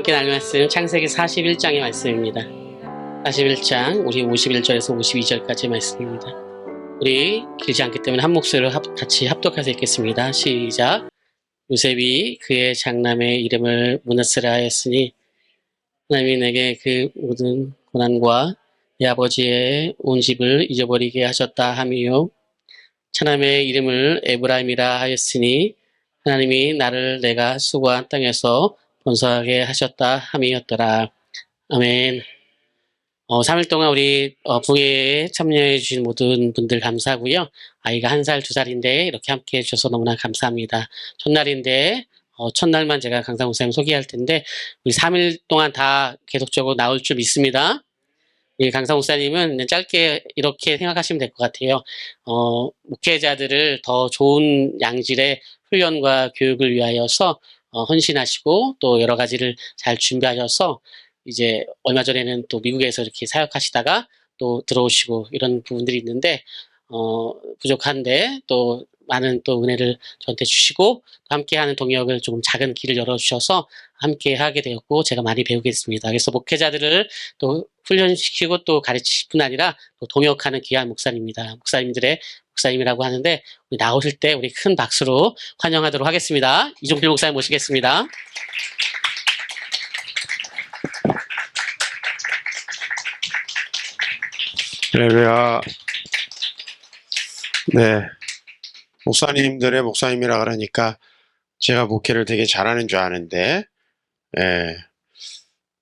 함께 나눌 말씀 창세기 41장의 말씀입니다. 41장 우리 51절에서 52절까지 말씀입니다. 우리 길지 않기 때문에 한 목소리로 같이 합독해서 읽겠습니다. 시작. 요셉이 그의 장남의 이름을 므낫세라 하였으니 하나님이 내게 그 모든 고난과 내 아버지의 온 집을 잊어버리게 하셨다 함이요, 차남의 이름을 에브라임이라 하였으니 하나님이 나를 내가 수고한 땅에서 번성하게 하셨다 함이었더라. 아멘. 3일 동안 우리 부흥회에 참여해 주신 모든 분들 감사하고요. 아이가 1살, 2살인데 이렇게 함께 해주셔서 너무나 감사합니다. 첫날인데 첫날만 제가 강사 목사님 소개할 텐데 우리 3일 동안 다 계속적으로 나올 줄 믿습니다. 우리 강사 목사님은 짧게 이렇게 생각하시면 될 것 같아요. 목회자들을 더 좋은 양질의 훈련과 교육을 위하여서 헌신하시고 또 여러 가지를 잘 준비하셔서 이제 얼마 전에는 또 미국에서 이렇게 사역하시다가 또 들어오시고 이런 부분들이 있는데 부족한데 또 많은 또 은혜를 저한테 주시고 함께하는 동역을 조금 작은 길을 열어주셔서 함께 하게 되었고 제가 많이 배우겠습니다. 그래서 목회자들을 또 훈련시키고 또 가르치실 뿐 아니라 또 동역하는 귀한 목사님입니다. 목사님들의 목사님이라고 하는데 우리 나오실 때 우리 큰 박수로 환영하도록 하겠습니다. 이종필 목사님 모시겠습니다. 할렐루야. 네, 목사님들의 목사님이라 그러니까 제가 목회를 되게 잘하는 줄 아는데,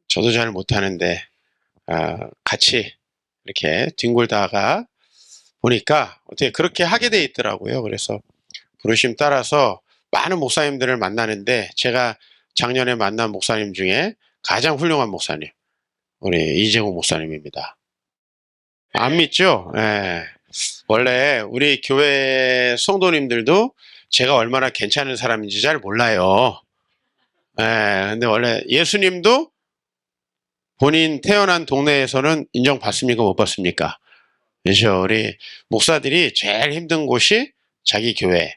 저도 잘 못하는데 같이 이렇게 뒹굴다가 보니까 어떻게 그렇게 하게 돼 있더라고요. 그래서 부르심 따라서 많은 목사님들을 만나는데 제가 작년에 만난 목사님 중에 가장 훌륭한 목사님, 우리 이재국 목사님입니다. 안 믿죠? 원래 우리 교회 성도님들도 제가 얼마나 괜찮은 사람인지 잘 몰라요. 근데 원래 예수님도 본인 태어난 동네에서는 인정받습니까? 못 받습니까? 그렇죠. 우리 목사들이 제일 힘든 곳이 자기 교회.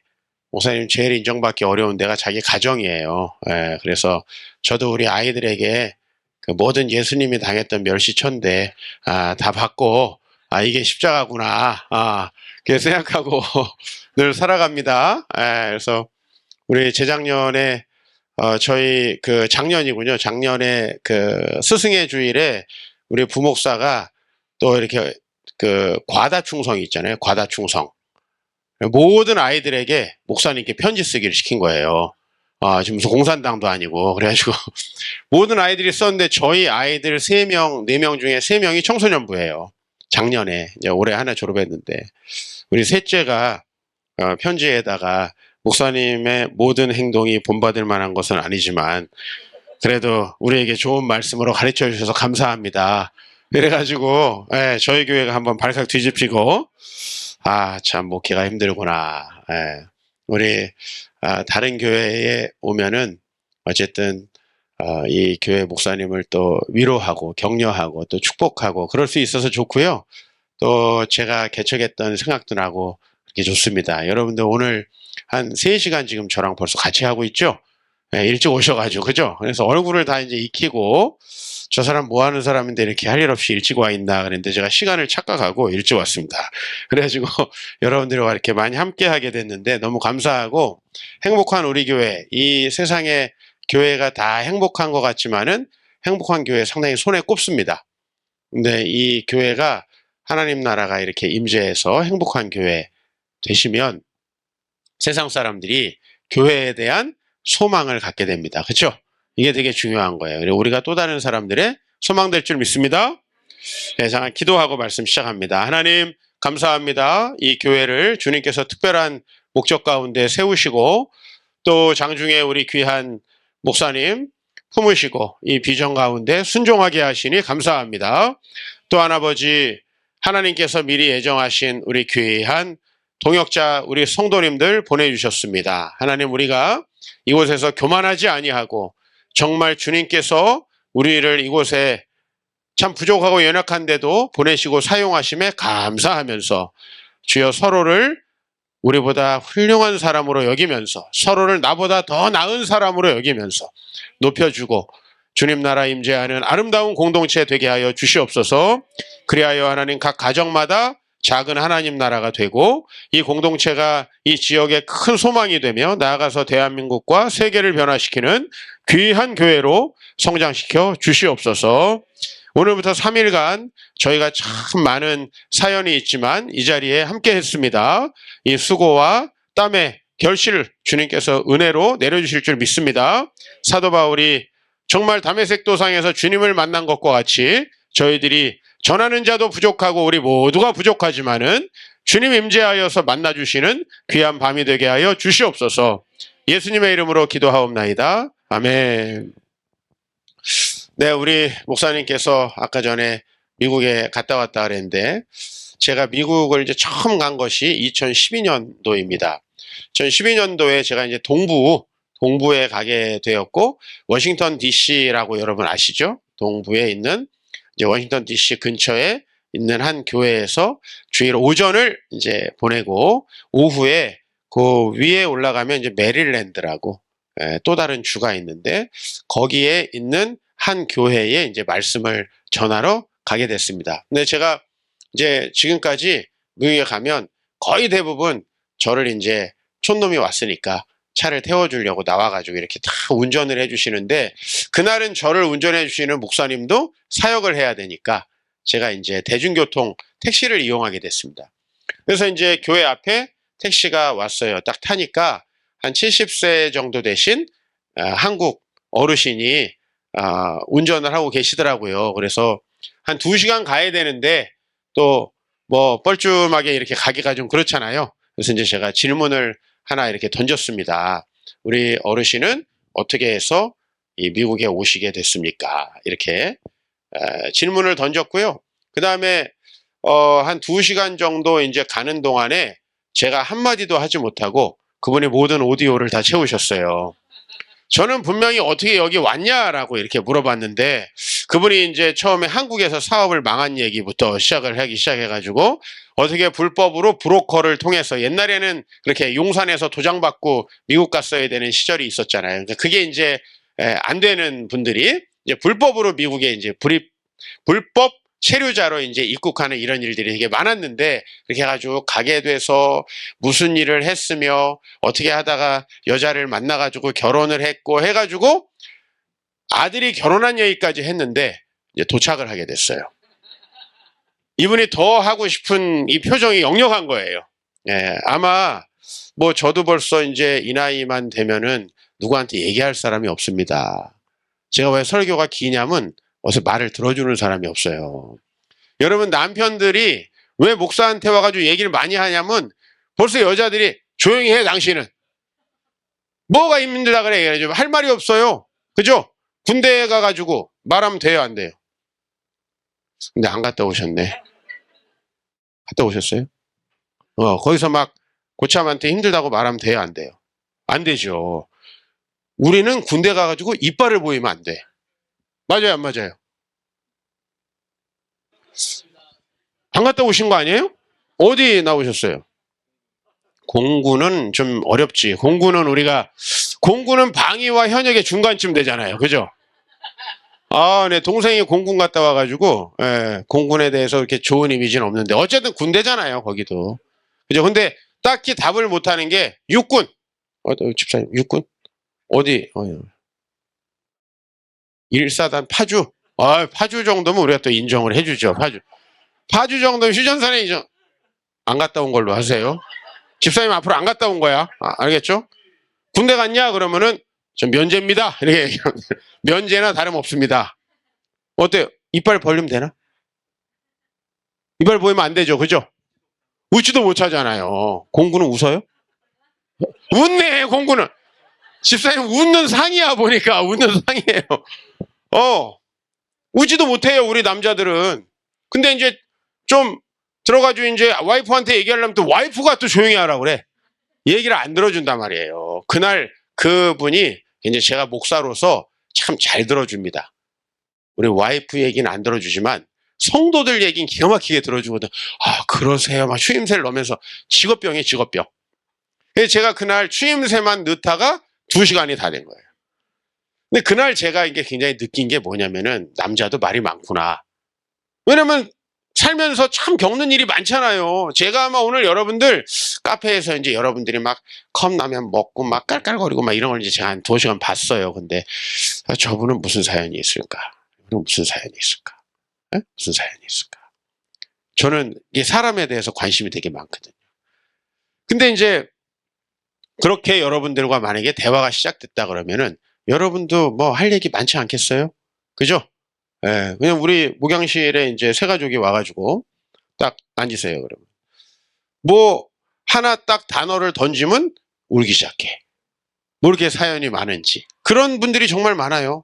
목사님 제일 인정받기 어려운 데가 자기 가정이에요. 그래서 저도 우리 아이들에게 그 모든 예수님이 당했던 멸시천대 다 받고 이게 십자가구나 그렇게 생각하고 늘 살아갑니다. 그래서 우리 재작년에 저희 그 작년이군요. 작년에 그 스승의 주일에 우리 부목사가 또 이렇게 그 과다충성이 있잖아요. 과다충성. 모든 아이들에게 목사님께 편지 쓰기를 시킨 거예요. 지금 무슨 공산당도 아니고. 그래가지고 모든 아이들이 썼는데 저희 아이들 3명, 4명 중에 3명이 청소년부예요. 작년에. 이제 올해 하나 졸업했는데. 우리 셋째가 편지에다가 목사님의 모든 행동이 본받을 만한 것은 아니지만 그래도 우리에게 좋은 말씀으로 가르쳐 주셔서 감사합니다. 그래가지고 저희 교회가 한번 발칵 뒤집히고 참 목회가 힘들구나. 우리 다른 교회에 오면은 어쨌든 이 교회 목사님을 또 위로하고 격려하고 또 축복하고 그럴 수 있어서 좋고요. 또 제가 개척했던 생각도 나고 그렇게 좋습니다. 여러분들 오늘 한 3시간 지금 저랑 벌써 같이 하고 있죠? 일찍 오셔가지고, 그죠? 그래서 얼굴을 다 이제 익히고, 저 사람 뭐 하는 사람인데 이렇게 할 일 없이 일찍 와 있나 그랬는데 제가 시간을 착각하고 일찍 왔습니다. 그래가지고 여러분들과 이렇게 많이 함께 하게 됐는데 너무 감사하고 행복한 우리 교회, 이 세상에 교회가 다 행복한 것 같지만은 행복한 교회 상당히 손에 꼽습니다. 근데 이 교회가 하나님 나라가 이렇게 임재해서 행복한 교회 되시면 세상 사람들이 교회에 대한 소망을 갖게 됩니다. 그렇죠? 이게 되게 중요한 거예요. 그리고 우리가 또 다른 사람들의 소망될 줄 믿습니다. 잠깐 기도하고 말씀 시작합니다. 하나님 감사합니다. 이 교회를 주님께서 특별한 목적 가운데 세우시고 또 장중에 우리 귀한 목사님 품으시고 이 비전 가운데 순종하게 하시니 감사합니다. 또한 아버지 하나님께서 미리 예정하신 우리 귀한 동역자 우리 성도님들 보내주셨습니다. 하나님 우리가 이곳에서 교만하지 아니하고 정말 주님께서 우리를 이곳에 참 부족하고 연약한데도 보내시고 사용하심에 감사하면서 주여 서로를 우리보다 훌륭한 사람으로 여기면서 서로를 나보다 더 나은 사람으로 여기면서 높여주고 주님 나라 임재하는 아름다운 공동체 되게 하여 주시옵소서. 그리하여 하나님 각 가정마다 작은 하나님 나라가 되고 이 공동체가 이 지역의 큰 소망이 되며 나아가서 대한민국과 세계를 변화시키는 귀한 교회로 성장시켜 주시옵소서. 오늘부터 3일간 저희가 참 많은 사연이 있지만 이 자리에 함께 했습니다. 이 수고와 땀의 결실을 주님께서 은혜로 내려주실 줄 믿습니다. 사도 바울이 정말 다메섹 도상에서 주님을 만난 것과 같이 저희들이 전하는 자도 부족하고 우리 모두가 부족하지만은 주님 임재하여서 만나주시는 귀한 밤이 되게 하여 주시옵소서. 예수님의 이름으로 기도하옵나이다. 아멘. 네, 우리 목사님께서 아까 전에 미국에 갔다 왔다 그랬는데 제가 미국을 이제 처음 간 것이 2012년도입니다. 2012년도에 제가 이제 동부에 가게 되었고 워싱턴 DC라고 여러분 아시죠? 동부에 있는 이제 워싱턴 DC 근처에 있는 한 교회에서 주일 오전을 이제 보내고 오후에 그 위에 올라가면 이제 메릴랜드라고 또 다른 주가 있는데 거기에 있는 한 교회에 이제 말씀을 전하러 가게 됐습니다. 근데 제가 이제 지금까지 미국에 가면 거의 대부분 저를 이제 촌놈이 왔으니까 차를 태워주려고 나와가지고 이렇게 다 운전을 해주시는데 그날은 저를 운전해 주시는 목사님도 사역을 해야 되니까 제가 이제 대중교통 택시를 이용하게 됐습니다. 그래서 이제 교회 앞에 택시가 왔어요. 딱 타니까 한 70세 정도 되신 한국 어르신이 운전을 하고 계시더라고요. 그래서 한 2시간 가야 되는데 또 뭐 뻘쭘하게 이렇게 가기가 좀 그렇잖아요. 그래서 이제 제가 질문을 하나 이렇게 던졌습니다. 우리 어르신은 어떻게 해서 이 미국에 오시게 됐습니까? 이렇게 질문을 던졌고요. 그 다음에 한 2시간 정도 이제 가는 동안에 제가 한마디도 하지 못하고 그분이 모든 오디오를 다 채우셨어요. 저는 분명히 어떻게 여기 왔냐라고 이렇게 물어봤는데 그분이 이제 처음에 한국에서 사업을 망한 얘기부터 시작을 하기 시작해가지고 어떻게 불법으로 브로커를 통해서 옛날에는 그렇게 용산에서 도장받고 미국 갔어야 되는 시절이 있었잖아요. 그러니까 그게 이제 안 되는 분들이 이제 불법으로 미국에 이제 불법 체류자로 이제 입국하는 이런 일들이 되게 많았는데 그렇게 해가지고 가게 돼서 무슨 일을 했으며 어떻게 하다가 여자를 만나가지고 결혼을 했고 해가지고 아들이 결혼한 얘기까지 했는데 이제 도착을 하게 됐어요. 이분이 더 하고 싶은 이 표정이 역력한 거예요. 예, 아마 뭐 저도 벌써 이제 이 나이만 되면은 누구한테 얘기할 사람이 없습니다. 제가 왜 설교가 기냐면 어서 말을 들어주는 사람이 없어요. 여러분 남편들이 왜 목사한테 와가지고 얘기를 많이 하냐면 벌써 여자들이 조용히 해 당신은. 뭐가 힘들다 그래. 할 말이 없어요. 그죠? 군대에 가가지고 말하면 돼요 안 돼요? 근데 안 갔다 오셨네. 갔다 오셨어요? 거기서 막 고참한테 힘들다고 말하면 돼요 안 돼요? 안 되죠. 우리는 군대 가가지고 이빨을 보이면 안 돼. 맞아요 안 맞아요? 안 갔다 오신 거 아니에요? 어디 나오셨어요? 공군은 좀 어렵지. 공군은 방위와 현역의 중간쯤 되잖아요. 그죠? 네, 동생이 공군 갔다 와가지고, 공군에 대해서 이렇게 좋은 이미지는 없는데, 어쨌든 군대잖아요, 거기도. 그죠? 근데 딱히 답을 못 하는 게, 육군. 집사님, 육군? 어디? 1사단 파주? 파주 정도면 우리가 또 인정을 해주죠, 파주 정도면 휴전선에 인정. 안 갔다 온 걸로 하세요. 집사님 앞으로 안 갔다 온 거야. 알겠죠? 군대 갔냐? 그러면은, 전 면제입니다. 이렇게 면제나 다름없습니다. 어때요? 이빨 벌리면 되나? 이빨 보이면 안 되죠. 그죠? 웃지도 못하잖아요. 공군은 웃어요? 웃네, 공군은. 집사님 웃는 상이야, 보니까. 웃는 상이에요. 웃지도 못해요, 우리 남자들은. 근데 이제 좀 들어가지고 이제 와이프한테 얘기하려면 또 와이프가 또 조용히 하라고 그래. 얘기를 안 들어준단 말이에요. 그날 그분이 이제 제가 목사로서 참 잘 들어줍니다. 우리 와이프 얘기는 안 들어주지만 성도들 얘기는 기가 막히게 들어주거든. 그러세요. 막 추임새를 넣으면서 직업병이에요, 직업병. 그래서 제가 그날 추임새만 넣다가 2시간이 다 된 거예요. 근데 그날 제가 이게 굉장히 느낀 게 뭐냐면은 남자도 말이 많구나. 왜냐면 살면서 참 겪는 일이 많잖아요. 제가 아마 오늘 여러분들 카페에서 이제 여러분들이 막 컵라면 먹고 막 깔깔거리고 막 이런 걸 이제 제가 한 2시간 봤어요. 근데 저분은 무슨 사연이 있을까? 이분은 무슨 사연이 있을까? 에? 무슨 사연이 있을까? 저는 이 사람에 대해서 관심이 되게 많거든요. 근데 이제 그렇게 여러분들과 만약에 대화가 시작됐다 그러면은 여러분도 뭐 할 얘기 많지 않겠어요? 그죠? 예, 그냥 우리 목양실에 이제 새 가족이 와가지고 딱 앉으세요, 그러면. 뭐, 하나 딱 단어를 던지면 울기 시작해. 뭐 이렇게 사연이 많은지. 그런 분들이 정말 많아요.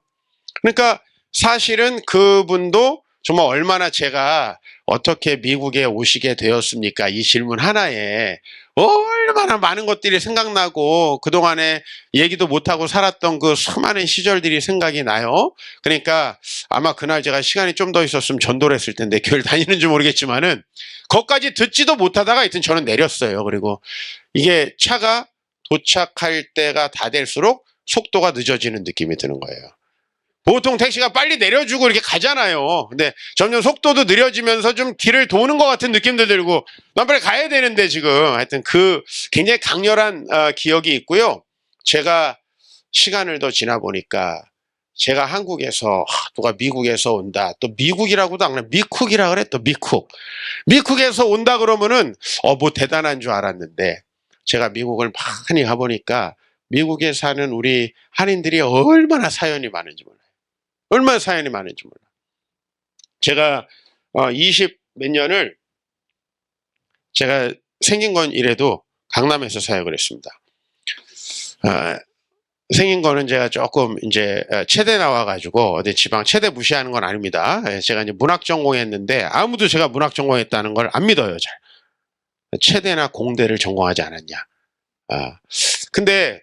그러니까 사실은 그분도 정말 얼마나 제가 어떻게 미국에 오시게 되었습니까? 이 질문 하나에 얼마나 많은 것들이 생각나고 그동안에 얘기도 못하고 살았던 그 수많은 시절들이 생각이 나요. 그러니까 아마 그날 제가 시간이 좀 더 있었으면 전도를 했을 텐데 교회를 다니는지 모르겠지만은 거기까지 듣지도 못하다가 하여튼 저는 내렸어요. 그리고 이게 차가 도착할 때가 다 될수록 속도가 늦어지는 느낌이 드는 거예요. 보통 택시가 빨리 내려주고 이렇게 가잖아요. 근데 점점 속도도 느려지면서 좀 길을 도는 것 같은 느낌도 들고 난 빨리 가야 되는데 지금 하여튼 그 굉장히 강렬한 기억이 있고요. 제가 시간을 더 지나 보니까 제가 한국에서 누가 미국에서 온다. 또 미국이라고도 안 그래. 미쿡이라 그래. 또 미쿡. 미쿡에서 온다 그러면은 뭐 대단한 줄 알았는데 제가 미국을 많이 가보니까 미국에 사는 우리 한인들이 얼마나 사연이 많은지 몰라요. 얼마나 사연이 많은지 몰라. 제가 20 몇 년을 제가 생긴 건 이래도 강남에서 사역을 했습니다. 생긴 거는 제가 조금 이제 체대 나와가지고 어디 지방 체대 무시하는 건 아닙니다. 제가 이제 문학 전공했는데 아무도 제가 문학 전공했다는 걸 안 믿어요, 잘. 체대나 공대를 전공하지 않았냐. 근데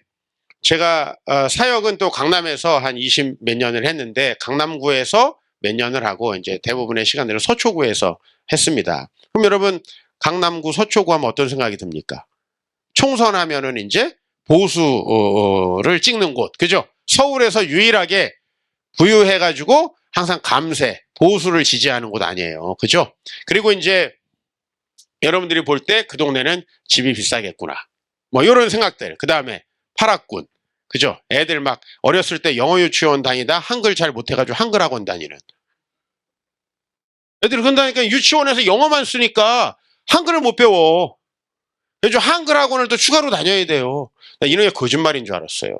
제가 사역은 또 강남에서 한 20 몇 년을 했는데 강남구에서 몇 년을 하고 이제 대부분의 시간들을 서초구에서 했습니다. 그럼 여러분 강남구 서초구 하면 어떤 생각이 듭니까? 총선하면은 이제 보수를 찍는 곳, 그죠? 서울에서 유일하게 부유해가지고 항상 감세, 보수를 지지하는 곳 아니에요, 그죠? 그리고 이제 여러분들이 볼 때 그 동네는 집이 비싸겠구나, 뭐 이런 생각들. 그 다음에 파락군. 그죠? 애들 막 어렸을 때 영어 유치원 다니다 한글 잘 못해가지고 한글 학원 다니는 애들이 그런다니까. 유치원에서 영어만 쓰니까 한글을 못 배워. 그래서 한글 학원을 또 추가로 다녀야 돼요. 나 이런 게 거짓말인 줄 알았어요.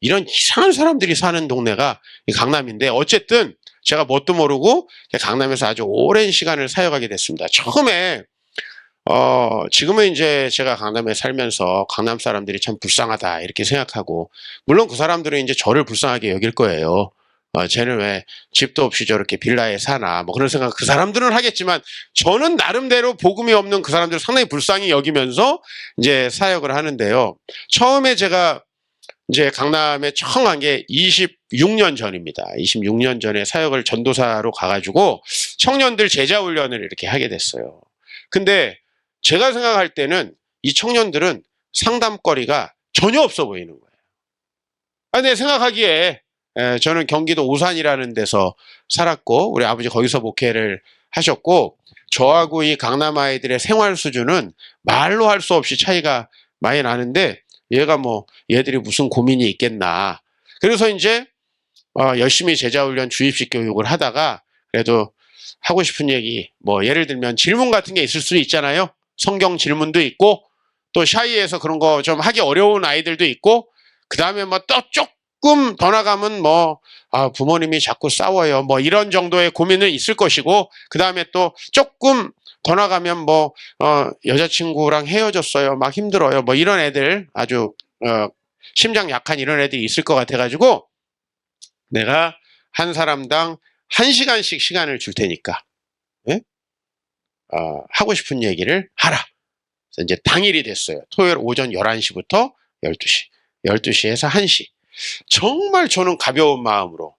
이런 이상한 사람들이 사는 동네가 강남인데 어쨌든 제가 뭣도 모르고 강남에서 아주 오랜 시간을 사역하게 됐습니다. 처음에 지금은 이제 제가 강남에 살면서 강남 사람들이 참 불쌍하다 이렇게 생각하고, 물론 그 사람들은 이제 저를 불쌍하게 여길 거예요. 쟤는 왜 집도 없이 저렇게 빌라에 사나, 뭐 그런 생각 그 사람들은 하겠지만 저는 나름대로 복음이 없는 그 사람들을 상당히 불쌍히 여기면서 이제 사역을 하는데요. 처음에 제가 이제 강남에 처음 한 게 26년 전입니다. 26년 전에 사역을 전도사로 가가지고 청년들 제자 훈련을 이렇게 하게 됐어요. 근데 제가 생각할 때는 이 청년들은 상담거리가 전혀 없어 보이는 거예요. 내 생각하기에 저는 경기도 오산이라는 데서 살았고 우리 아버지 거기서 목회를 하셨고, 저하고 이 강남 아이들의 생활 수준은 말로 할 수 없이 차이가 많이 나는데 얘가 뭐 얘들이 무슨 고민이 있겠나. 그래서 이제 열심히 제자훈련 주입식 교육을 하다가 그래도 하고 싶은 얘기, 뭐 예를 들면 질문 같은 게 있을 수 있잖아요. 성경 질문도 있고 또 샤이에서 그런 거 좀 하기 어려운 아이들도 있고, 그 다음에 뭐 또 조금 더 나가면 뭐 부모님이 자꾸 싸워요, 뭐 이런 정도의 고민은 있을 것이고, 그 다음에 또 조금 더 나가면 뭐 여자친구랑 헤어졌어요, 막 힘들어요, 뭐 이런 애들, 아주 심장 약한 이런 애들이 있을 것 같아가지고 내가 한 사람당 1시간씩 시간을 줄 테니까 하고 싶은 얘기를 하라. 그래서 이제 당일이 됐어요. 토요일 오전 11시부터 12시, 12시에서 1시. 정말 저는 가벼운 마음으로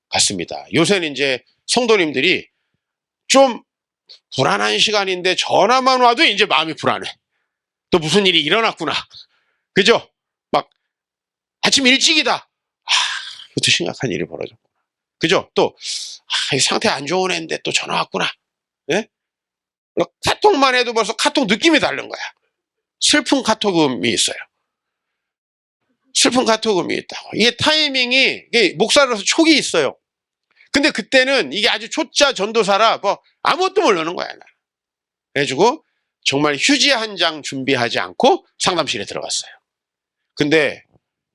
갔습니다. 요새는 이제 성도님들이 좀 불안한 시간인데 전화만 와도 이제 마음이 불안해. 또 무슨 일이 일어났구나. 그죠? 막 아침 일찍이다. 그것도 심각한 일이 벌어졌구나. 그죠? 또 이 상태 안 좋은 애인데 또 전화 왔구나. 예? 카톡만 해도 벌써 카톡 느낌이 다른 거야. 슬픈 카톡음이 있어요. 슬픈 카톡음이 있다고. 이게 타이밍이, 이게 목사로서 촉이 있어요. 근데 그때는 이게 아주 초짜 전도사라 뭐 아무것도 모르는 거야. 나는. 그래가지고 정말 휴지 한 장 준비하지 않고 상담실에 들어갔어요. 근데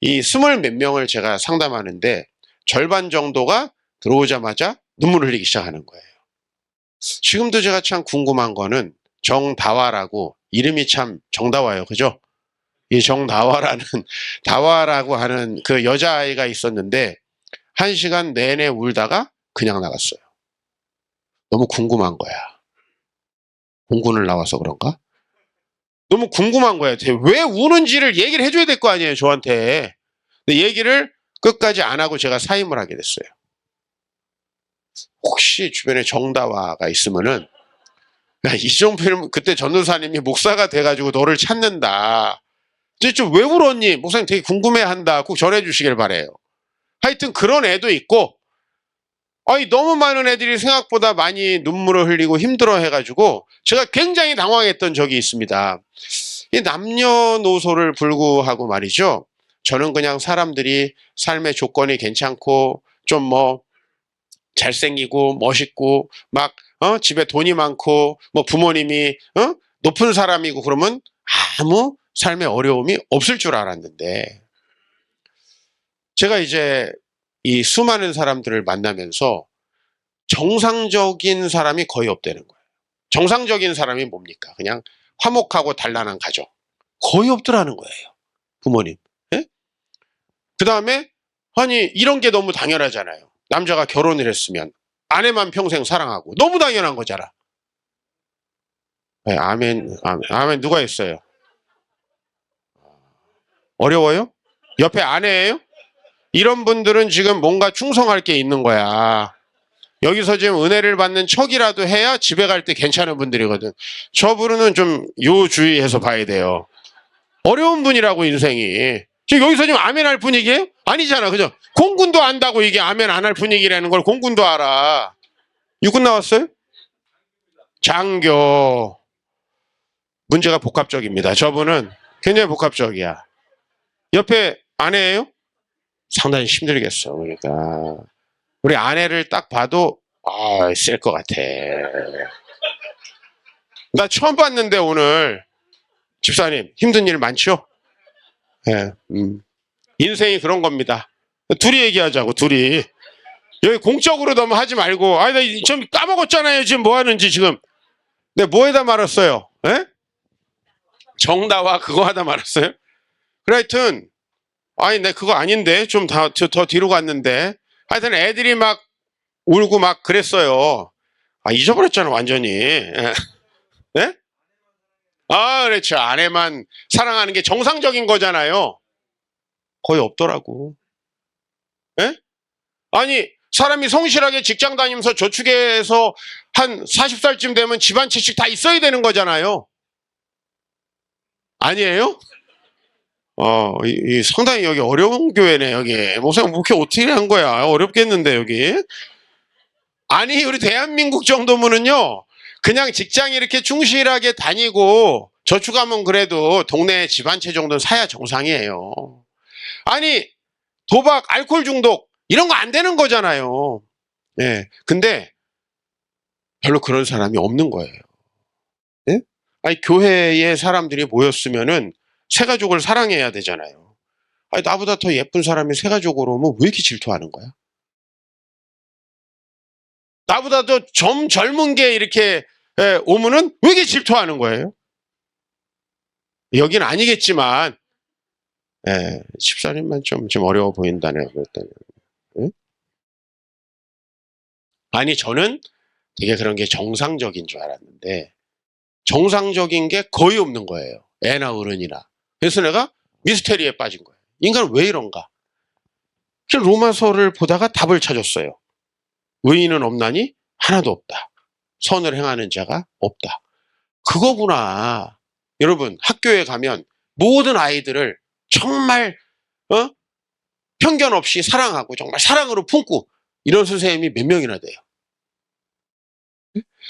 이 20 몇 명을 제가 상담하는데 절반 정도가 들어오자마자 눈물을 흘리기 시작하는 거예요. 지금도 제가 참 궁금한 거는 정다화라고, 이름이 참 정다화요. 그죠? 이 정다화라는, 다화라고 하는 그 여자아이가 있었는데 1시간 내내 울다가 그냥 나갔어요. 너무 궁금한 거야. 공군을 나와서 그런가? 너무 궁금한 거야. 왜 우는지를 얘기를 해줘야 될 거 아니에요, 저한테. 근데 얘기를 끝까지 안 하고 제가 사임을 하게 됐어요. 혹시 주변에 정다화가 있으면은, 이종필 그때 전도사님이 목사가 돼가지고 너를 찾는다. 좀 왜 울었니? 목사님 되게 궁금해한다. 꼭 전해주시길 바래요. 하여튼 그런 애도 있고, 아니 너무 많은 애들이 생각보다 많이 눈물을 흘리고 힘들어 해가지고 제가 굉장히 당황했던 적이 있습니다. 이 남녀노소를 불구하고 말이죠. 저는 그냥 사람들이 삶의 조건이 괜찮고 좀 뭐 잘생기고 멋있고 막 집에 돈이 많고 뭐 부모님이 높은 사람이고 그러면 아무 삶의 어려움이 없을 줄 알았는데, 제가 이제 이 수많은 사람들을 만나면서 정상적인 사람이 거의 없다는 거예요. 정상적인 사람이 뭡니까? 그냥 화목하고 단란한 가정. 거의 없더라는 거예요. 부모님. 예? 그 다음에 아니 이런 게 너무 당연하잖아요. 남자가 결혼을 했으면 아내만 평생 사랑하고, 너무 당연한 거잖아. 네, 아멘, 아멘, 아멘. 누가 했어요? 어려워요? 옆에 아내예요? 이런 분들은 지금 뭔가 충성할 게 있는 거야. 여기서 지금 은혜를 받는 척이라도 해야 집에 갈 때 괜찮은 분들이거든. 저분은 좀 요주의해서 봐야 돼요. 어려운 분이라고, 인생이. 지금 여기서 지금 아멘 할 분위기예요? 아니잖아, 그죠? 공군도 안다고 이게 아멘 안 할 분위기라는 걸 공군도 알아. 육군 나왔어요? 장교. 문제가 복합적입니다. 저분은 굉장히 복합적이야. 옆에 아내예요? 상당히 힘들겠어. 그러니까 우리 아내를 딱 봐도 쓸 것 같아. 나 처음 봤는데 오늘 집사님 힘든 일 많죠? 예, 인생이 그런 겁니다. 둘이 얘기하자고, 둘이. 여기 공적으로 너무 하지 말고. 나 좀 까먹었잖아요. 지금 뭐 하는지 지금. 내가 뭐 해다 말았어요? 예? 정다와 그거 하다 말았어요? 그래, 하여튼 내 그거 아닌데 좀 더 뒤로 갔는데, 하여튼 애들이 막 울고 막 그랬어요. 잊어버렸잖아 완전히. 예? 그렇죠. 아내만 사랑하는 게 정상적인 거잖아요. 거의 없더라고. 예? 아니 사람이 성실하게 직장 다니면서 저축해서 한 40살쯤 되면 집 한 채씩 다 있어야 되는 거잖아요. 아니에요? 상당히 여기 어려운 교회네, 여기. 목사님, 목회 어떻게 한 거야? 어렵겠는데, 여기. 아니, 우리 대한민국 정도면은요, 그냥 직장 이렇게 충실하게 다니고, 저축하면 그래도 동네 집 한 채 정도는 사야 정상이에요. 아니, 도박, 알코올 중독, 이런 거 안 되는 거잖아요. 예. 근데, 별로 그런 사람이 없는 거예요. 예? 아니, 교회에 사람들이 모였으면은, 새 가족을 사랑해야 되잖아요. 나보다 더 예쁜 사람이 새 가족으로 오면 왜 이렇게 질투하는 거야? 나보다 더 젊은 게 이렇게 오면은 왜 이렇게 질투하는 거예요? 여긴 아니겠지만, 집사님만 좀 어려워 보인다네요. 그랬더니. 응? 아니, 저는 되게 그런 게 정상적인 줄 알았는데, 정상적인 게 거의 없는 거예요. 애나 어른이나. 그래서 내가 미스테리에 빠진 거예요. 인간은 왜 이런가? 로마서를 보다가 답을 찾았어요. 의인은 없나니? 하나도 없다. 선을 행하는 자가 없다. 그거구나. 여러분, 학교에 가면 모든 아이들을 정말 편견 없이 사랑하고 정말 사랑으로 품고 이런 선생님이 몇 명이나 돼요.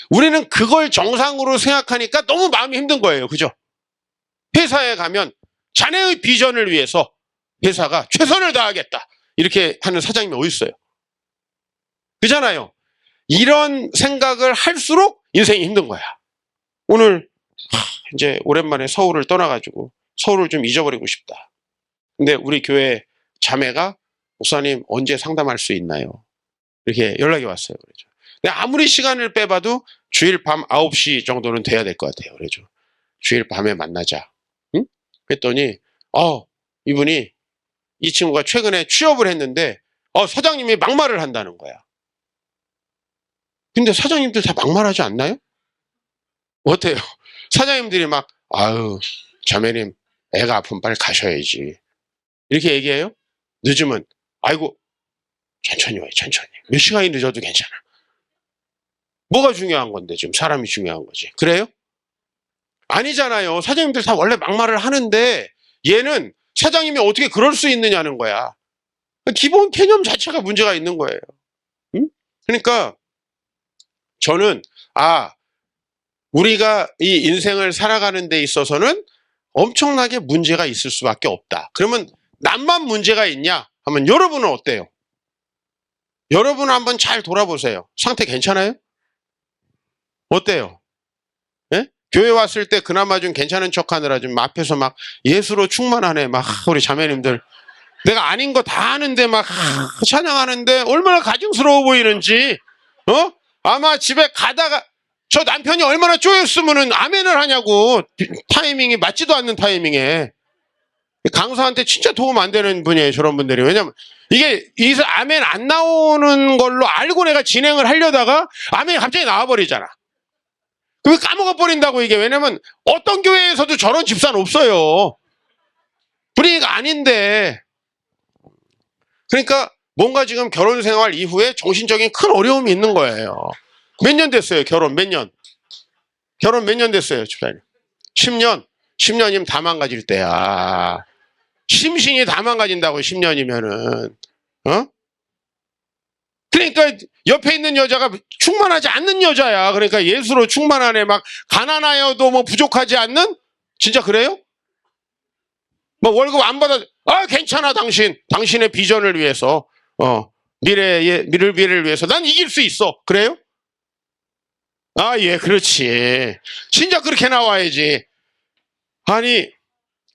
우리는 그걸 정상으로 생각하니까 너무 마음이 힘든 거예요. 그죠? 회사에 가면 자네의 비전을 위해서 회사가 최선을 다하겠다. 이렇게 하는 사장님이 어디 있어요? 그잖아요. 이런 생각을 할수록 인생이 힘든 거야. 오늘 이제 오랜만에 서울을 떠나가지고 서울을 좀 잊어버리고 싶다. 근데 우리 교회 자매가 목사님 언제 상담할 수 있나요? 이렇게 연락이 왔어요. 그러죠. 근데 아무리 시간을 빼봐도 주일 밤 9시 정도는 돼야 될 것 같아요. 그러죠. 주일 밤에 만나자. 응? 그랬더니 이분이 이 친구가 최근에 취업을 했는데 사장님이 막말을 한다는 거야. 근데 사장님들 다 막말하지 않나요? 어때요? 사장님들이 막 아유 자매님 애가 아프면 빨리 가셔야지 이렇게 얘기해요? 늦으면 아이고 천천히 와요. 천천히. 몇 시간이 늦어도 괜찮아. 뭐가 중요한 건데 지금 사람이 중요한 거지. 그래요? 아니잖아요. 사장님들 다 원래 막말을 하는데 얘는 사장님이 어떻게 그럴 수 있느냐는 거야. 기본 개념 자체가 문제가 있는 거예요. 응? 그러니까 저는 우리가 이 인생을 살아가는 데 있어서는 엄청나게 문제가 있을 수밖에 없다. 그러면 남만 문제가 있냐 하면 여러분은 어때요? 여러분은 한번 잘 돌아보세요. 상태 괜찮아요? 어때요? 예? 교회 왔을 때 그나마 좀 괜찮은 척 하느라 좀 앞에서 막 예수로 충만하네. 막 우리 자매님들. 내가 아닌 거 다 아는데 막 찬양하는데 얼마나 가증스러워 보이는지. 아마 집에 가다가 저 남편이 얼마나 쪼였으면은 아멘을 하냐고. 타이밍이 맞지도 않는 타이밍에. 강사한테 진짜 도움 안 되는 분이에요. 저런 분들이. 왜냐면 이게 여기서 아멘 안 나오는 걸로 알고 내가 진행을 하려다가 아멘이 갑자기 나와버리잖아. 그럼 까먹어버린다고 이게. 왜냐면 어떤 교회에서도 저런 집사는 없어요. 분위기가 아닌데. 그러니까 뭔가 지금 결혼 생활 이후에 정신적인 큰 어려움이 있는 거예요. 몇 년 됐어요? 결혼 몇 년? 결혼 몇 년 됐어요? 집사님? 10년? 10년이면 다 망가질 때야. 심신이 다 망가진다고 10년이면은. 그러니까 옆에 있는 여자가 충만하지 않는 여자야. 그러니까 예수로 충만한 애 막 가난하여도 뭐 부족하지 않는? 진짜 그래요? 뭐 월급 안 받아 괜찮아 당신의 비전을 위해서 미래를 위해서 난 이길 수 있어. 그래요? 예, 그렇지. 진짜 그렇게 나와야지.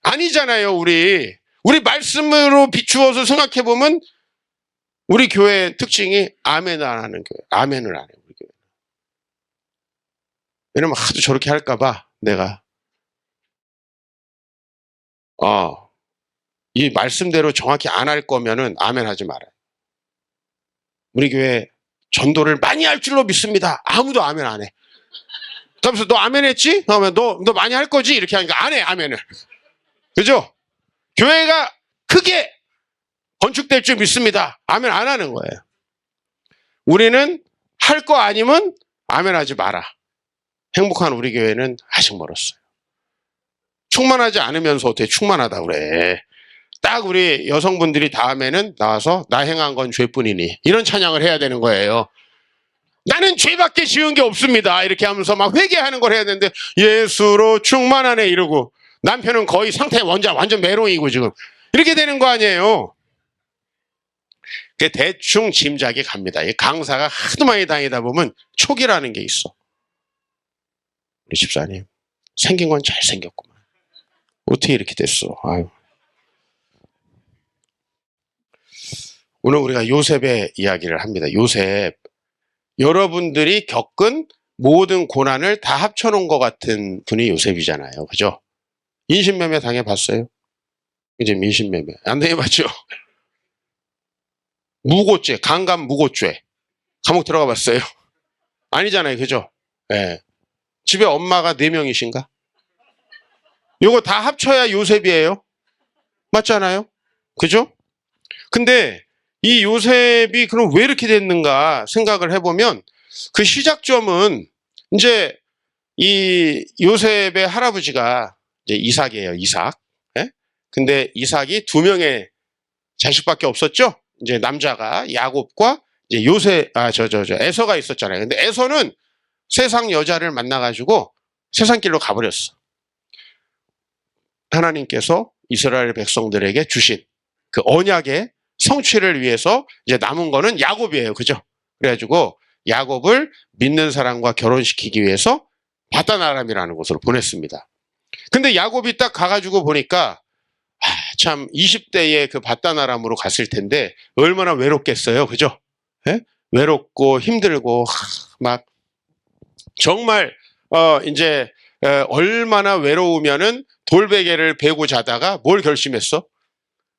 아니잖아요. 우리 말씀으로 비추어서 생각해 보면 우리 교회의 특징이 아멘을 안 하는 교회. 아멘을 안 해요. 우리 교회. 왜냐면 하도 저렇게 할까봐 내가 이 말씀대로 정확히 안 할 거면은 아멘 하지 말아요. 우리 교회 전도를 많이 할 줄로 믿습니다. 아무도 아멘 안 해. 그러면서 너 아멘 했지? 그러면 너 많이 할 거지? 이렇게 하니까 안 해, 아멘을. 그죠? 교회가 크게 건축될 줄 믿습니다. 아멘 안 하는 거예요. 우리는 할 거 아니면 아멘 하지 마라. 행복한 우리 교회는 아직 멀었어요. 충만하지 않으면서 어떻게 충만하다 그래. 딱 우리 여성분들이 다음에는 나와서 나 행한 건 죄뿐이니 이런 찬양을 해야 되는 거예요. 나는 죄밖에 지은 게 없습니다. 이렇게 하면서 막 회개하는 걸 해야 되는데 예수로 충만하네 이러고 남편은 거의 상태 완전 메롱이고 지금 이렇게 되는 거 아니에요. 대충 짐작이 갑니다. 이 강사가 하도 많이 다니다 보면 촉이라는 게 있어. 우리 집사님 생긴 건 잘생겼구만. 어떻게 이렇게 됐어? 아유. 오늘 우리가 요셉의 이야기를 합니다. 요셉. 여러분들이 겪은 모든 고난을 다 합쳐놓은 것 같은 분이 요셉이잖아요. 그죠? 인신매매 당해봤어요? 이제 인신매매. 안 당해봤죠? 무고죄, 강간 무고죄. 감옥 들어가 봤어요? 아니잖아요. 그죠? 네. 집에 엄마가 4명이신가? 요거 다 합쳐야 요셉이에요. 맞잖아요? 그죠? 근데 이 요셉이 그럼 왜 이렇게 됐는가 생각을 해보면 그 시작점은 이제 이 요셉의 할아버지가 이제 이삭이에요. 이삭. 예? 근데 이삭이 2명의 자식밖에 없었죠. 이제 남자가 야곱과 이제 에서가 있었잖아요. 근데 에서는 세상 여자를 만나가지고 세상길로 가버렸어. 하나님께서 이스라엘 백성들에게 주신 그 언약의 성취를 위해서 이제 남은 거는 야곱이에요. 그죠? 그래가지고 야곱을 믿는 사람과 결혼시키기 위해서 바단 아람이라는 곳으로 보냈습니다. 근데 야곱이 딱 가가지고 보니까 참 20대에 그 바단 아람으로 갔을 텐데 얼마나 외롭겠어요. 그죠? 예? 외롭고 힘들고 막 정말 이제 얼마나 외로우면은 돌베개를 베고 자다가 뭘 결심했어?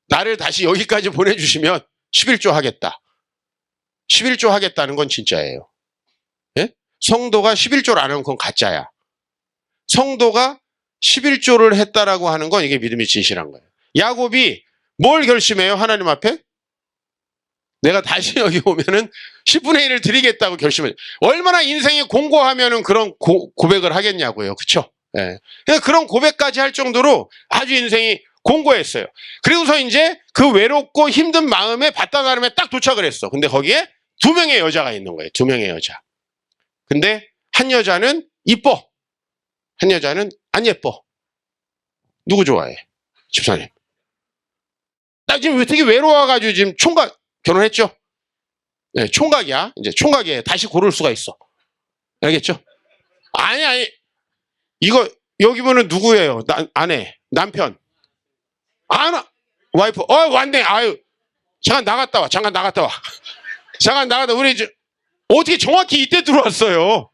나를 다시 여기까지 보내주시면 11조 하겠다. 11조 하겠다는 건 진짜예요. 예? 성도가 11조를 안 하면 그건 가짜야. 성도가 11조를 했다라고 하는 건 이게 믿음이 진실한 거예요. 야곱이 뭘 결심해요? 하나님 앞에? 내가 다시 여기 오면은 10분의 1을 드리겠다고 결심해요. 얼마나 인생이 공고하면은 그런 고백을 하겠냐고요. 그쵸? 예. 그런 고백까지 할 정도로 아주 인생이 공고했어요. 그리고서 이제 그 외롭고 힘든 마음에 바단 아람에 딱 도착을 했어. 근데 거기에 2명의 여자가 있는 거예요. 2명의 여자. 근데 한 여자는 이뻐. 한 여자는 안 예뻐. 누구 좋아해? 집사님. 나 지금 되게 외로워가지고 지금 총각 결혼했죠? 네, 총각이야. 이제 총각이에요. 다시 고를 수가 있어. 알겠죠? 아니. 이거, 여기 보면 누구예요? 아내, 남편. 와이프. 왔네. 아유. 잠깐 나갔다 와. 잠깐 나갔다. 우리 이제, 어떻게 정확히 이때 들어왔어요?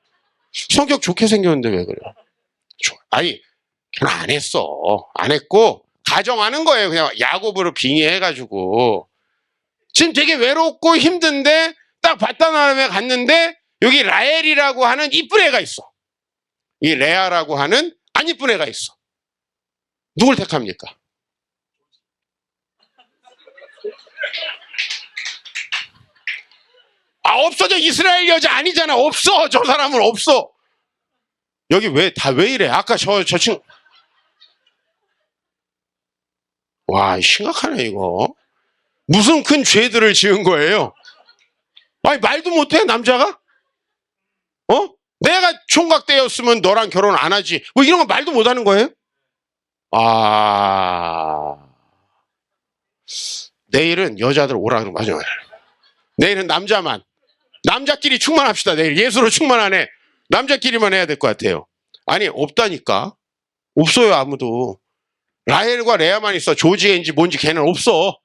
성격 좋게 생겼는데 왜 그래? 아니, 결혼 안 했어. 안 했고, 가정하는 거예요. 그냥 야곱으로 빙의해가지고. 지금 되게 외롭고 힘든데, 딱 바단 아람에 갔는데, 여기 라헬이라고 하는 이쁜 애가 있어. 이 레아라고 하는 안 이쁜 애가 있어. 누굴 택합니까? 없어져. 이스라엘 여자 아니잖아. 없어. 저 사람은 없어. 여기 왜 이래? 아까 저 친구. 와, 심각하네, 이거. 무슨 큰 죄들을 지은 거예요? 아니, 말도 못해, 남자가? 내가 총각 때였으면 너랑 결혼 안 하지. 뭐 이런 거 말도 못 하는 거예요? 내일은 여자들 오라 그러면 맞아요. 내일은 남자만. 남자끼리 충만합시다. 내일 예수로 충만하네. 남자끼리만 해야 될 것 같아요. 아니, 없다니까. 없어요, 아무도. 라헬과 레아만 있어. 조지애인지 뭔지 걔는 없어.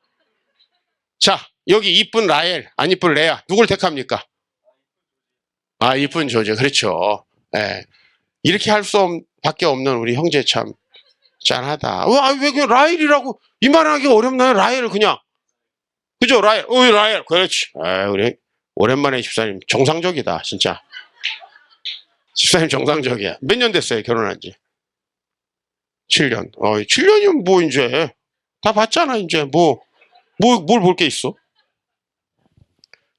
자, 여기 이쁜 라헬, 안 이쁜 레아. 누굴 택합니까? 이쁜 조지. 그렇죠. 예. 이렇게 할 밖에 없는 우리 형제 참 짠하다. 왜 그냥 라헬이라고 이 말하기 어렵나요? 라헬 그냥. 그죠? 라헬. 라헬. 그렇지. 우리 오랜만에 집사님 정상적이다. 진짜. 집사님 정상적이야. 몇 년 됐어요? 결혼한 지? 7년. 7년이면 뭐 이제 다 봤잖아. 이제 뭘 볼 게 있어?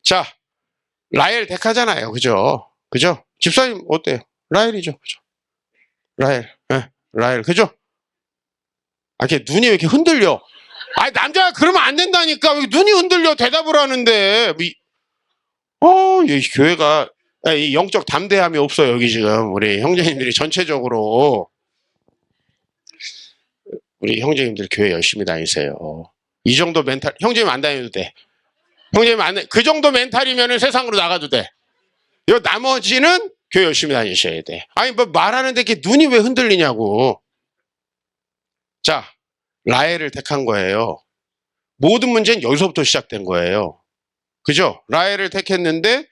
자, 라헬 택하잖아요. 그죠? 집사님 어때요? 라헬이죠. 그죠? 라헬. 라헬. 그죠? 이렇게 눈이 왜 이렇게 흔들려? 남자가 그러면 안 된다니까. 왜 눈이 흔들려? 대답을 하는데. 이 교회가 이 영적 담대함이 없어요. 여기 지금 우리 형제님들이 전체적으로 우리 형제님들 교회 열심히 다니세요. 이 정도 멘탈 형제님 안 다녀도 돼. 형제님 그 정도 멘탈이면 세상으로 나가도 돼. 요 나머지는 교회 열심히 다니셔야 돼. 뭐 말하는데 이렇게 눈이 왜 흔들리냐고. 자, 라헬을 택한 거예요. 모든 문제는 여기서부터 시작된 거예요. 그죠? 라헬을 택했는데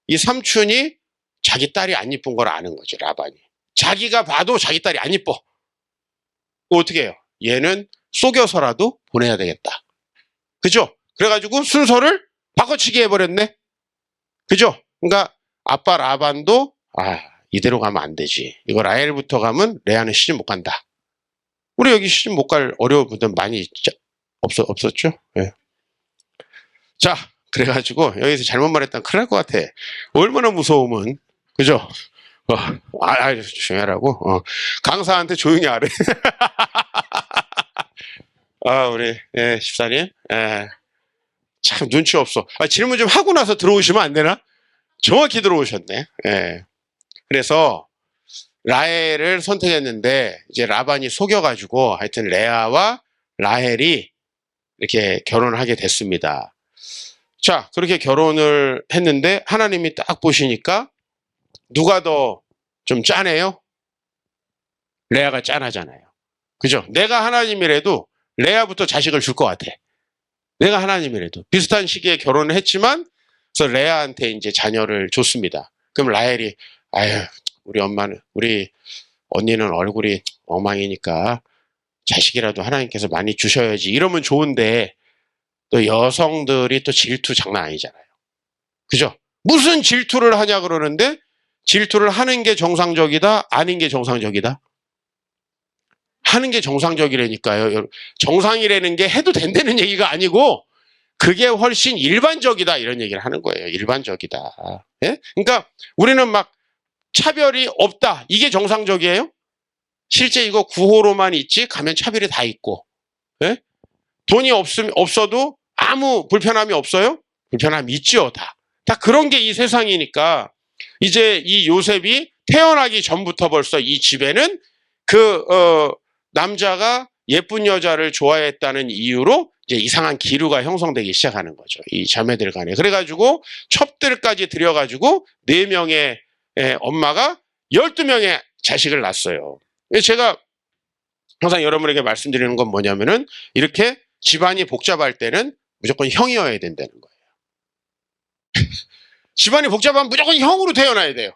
이 삼촌이 자기 딸이 안 이쁜 걸 아는 거지, 라반이. 자기가 봐도 자기 딸이 안 이뻐. 어떻게 해요? 얘는 속여서라도 보내야 되겠다. 그죠? 그래가지고 순서를 바꿔치기 해버렸네. 그죠? 그러니까 아빠 라반도 이대로 가면 안 되지. 이거 라헬부터 가면 레아는 시집 못 간다. 우리 여기 시집 못 갈 어려운 분들 많이 없었죠? 네. 자, 그래가지고 여기서 잘못 말했다면 큰일 날 것 같아. 얼마나 무서우면. 그죠? 조용히 하라고. 강사한테 조용히 하래. 우리, 예, 집사님. 예, 참 눈치 없어. 질문 좀 하고 나서 들어오시면 안 되나? 정확히 들어오셨네. 예. 그래서 라헬을 선택했는데, 이제 라반이 속여가지고, 하여튼 레아와 라헬이 이렇게 결혼을 하게 됐습니다. 자, 그렇게 결혼을 했는데, 하나님이 딱 보시니까, 누가 더 좀 짠해요? 레아가 짠하잖아요. 그죠? 내가 하나님이라도 레아부터 자식을 줄 것 같아. 내가 하나님이라도. 비슷한 시기에 결혼을 했지만, 그래서 레아한테 이제 자녀를 줬습니다. 그럼 라헬이, 아유, 우리 언니는 얼굴이 엉망이니까 자식이라도 하나님께서 많이 주셔야지. 이러면 좋은데, 또 여성들이 또 질투 장난 아니잖아요. 그죠? 무슨 질투를 하냐 그러는데, 질투를 하는 게 정상적이다? 아닌 게 정상적이다? 하는 게 정상적이라니까요. 정상이라는 게 해도 된다는 얘기가 아니고, 그게 훨씬 일반적이다. 이런 얘기를 하는 거예요. 일반적이다. 예? 그러니까 우리는 막 차별이 없다. 이게 정상적이에요? 실제 이거 구호로만 있지, 가면 차별이 다 있고. 예? 돈이 없어도 아무 불편함이 없어요? 불편함이 있죠, 다. 다 그런 게 이 세상이니까, 이제 이 요셉이 태어나기 전부터 벌써 이 집에는 남자가 예쁜 여자를 좋아했다는 이유로 이제 이상한 기류가 형성되기 시작하는 거죠. 이 자매들 간에. 그래가지고 첩들까지 들여가지고 4명의 엄마가 12명의 자식을 낳았어요. 제가 항상 여러분에게 말씀드리는 건 뭐냐면은, 이렇게 집안이 복잡할 때는 무조건 형이어야 된다는 거예요. 집안이 복잡하면 무조건 형으로 태어나야 돼요.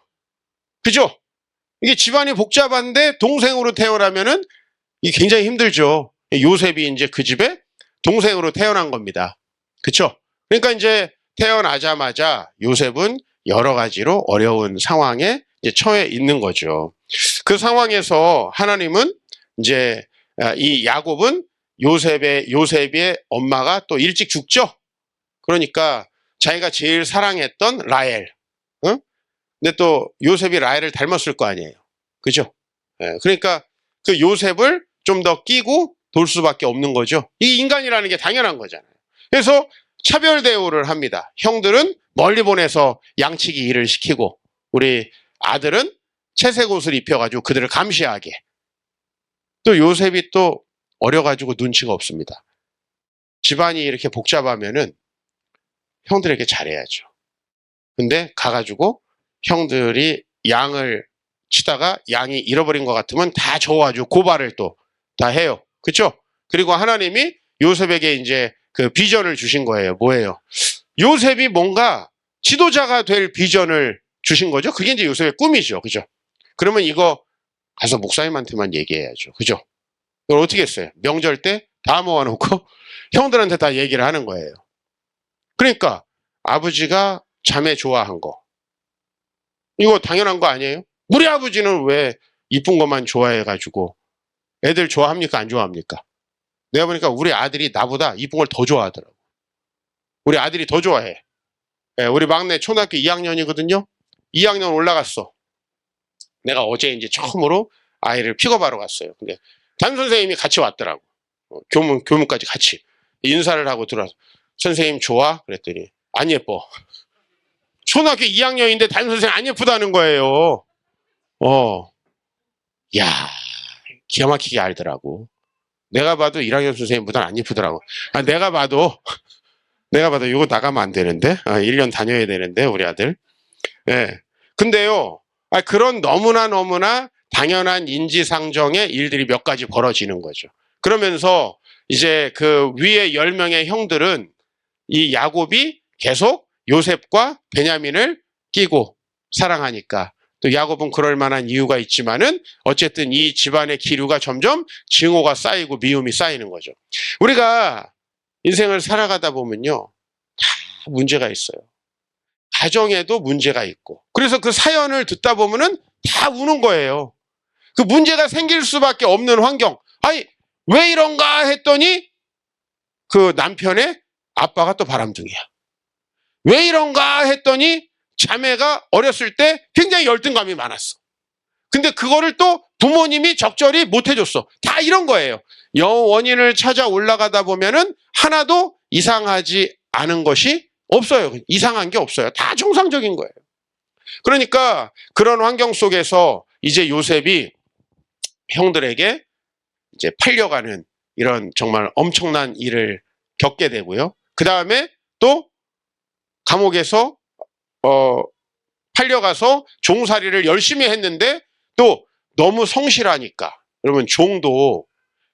그죠? 이게 집안이 복잡한데 동생으로 태어나면은 이게 굉장히 힘들죠. 요셉이 이제 그 집에 동생으로 태어난 겁니다. 그쵸? 그러니까 이제 태어나자마자 요셉은 여러 가지로 어려운 상황에 이제 처해 있는 거죠. 그 상황에서 하나님은 이제 이 야곱은 요셉의 엄마가 또 일찍 죽죠? 그러니까 자기가 제일 사랑했던 라헬. 응? 근데 또 요셉이 라헬을 닮았을 거 아니에요. 그죠? 그러니까 그 요셉을 좀 더 끼고 돌 수밖에 없는 거죠. 이 인간이라는 게 당연한 거잖아요. 그래서 차별 대우를 합니다. 형들은 멀리 보내서 양치기 일을 시키고, 우리 아들은 채색 옷을 입혀가지고 그들을 감시하게. 또 요셉이 또 어려가지고 눈치가 없습니다. 집안이 이렇게 복잡하면은 형들에게 잘해야죠. 근데 가가지고 형들이 양을 치다가 양이 잃어버린 것 같으면 다 줘가지고 고발을 또 다 해요. 그쵸? 그리고 하나님이 요셉에게 이제 그 비전을 주신 거예요. 뭐예요? 요셉이 뭔가 지도자가 될 비전을 주신 거죠. 그게 이제 요셉의 꿈이죠. 그죠? 그러면 이거 가서 목사님한테만 얘기해야죠. 그죠? 이걸 어떻게 했어요? 명절 때 다 모아놓고 형들한테 다 얘기를 하는 거예요. 그러니까 아버지가 자매 좋아한 거, 이거 당연한 거 아니에요? 우리 아버지는 왜 이쁜 것만 좋아해가지고 애들 좋아합니까? 안 좋아합니까? 내가 보니까 우리 아들이 나보다 이쁜 걸 더 좋아하더라고. 우리 아들이 더 좋아해. 우리 막내 초등학교 2학년이거든요. 2학년 올라갔어. 내가 어제 이제 처음으로 아이를 픽업하러 갔어요. 근데 담임선생님이 같이 왔더라고. 교문까지 같이 인사를 하고 들어와서, 선생님 좋아? 그랬더니 안 예뻐. 초등학교 2학년인데 담임선생님 안 예쁘다는 거예요. 야, 기가 막히게 알더라고. 내가 봐도 1학년 선생님보다는 안 예쁘더라고. 내가 봐도 이거 나가면 안 되는데, 1년 다녀야 되는데, 우리 아들. 예. 근데요, 그런 너무나 당연한 인지상정의 일들이 몇 가지 벌어지는 거죠. 그러면서 이제 그 위에 10명의 형들은 이 야곱이 계속 요셉과 베냐민을 끼고 사랑하니까, 또 야곱은 그럴 만한 이유가 있지만은 어쨌든 이 집안의 기류가 점점 증오가 쌓이고 미움이 쌓이는 거죠. 우리가 인생을 살아가다 보면요, 다 문제가 있어요. 가정에도 문제가 있고. 그래서 그 사연을 듣다 보면은 다 우는 거예요. 그 문제가 생길 수밖에 없는 환경. 아니, 왜 이런가 했더니 그 남편의 아빠가 또 바람둥이야. 왜 이런가 했더니 자매가 어렸을 때 굉장히 열등감이 많았어. 근데 그거를 또 부모님이 적절히 못 해줬어. 다 이런 거예요. 원인을 찾아 올라가다 보면은 하나도 이상하지 않은 것이 없어요. 이상한 게 없어요. 다 정상적인 거예요. 그러니까 그런 환경 속에서 이제 요셉이 형들에게 이제 팔려가는 이런 정말 엄청난 일을 겪게 되고요. 그 다음에 또 감옥에서 팔려가서 종살이를 열심히 했는데 또 너무 성실하니까, 여러분 종도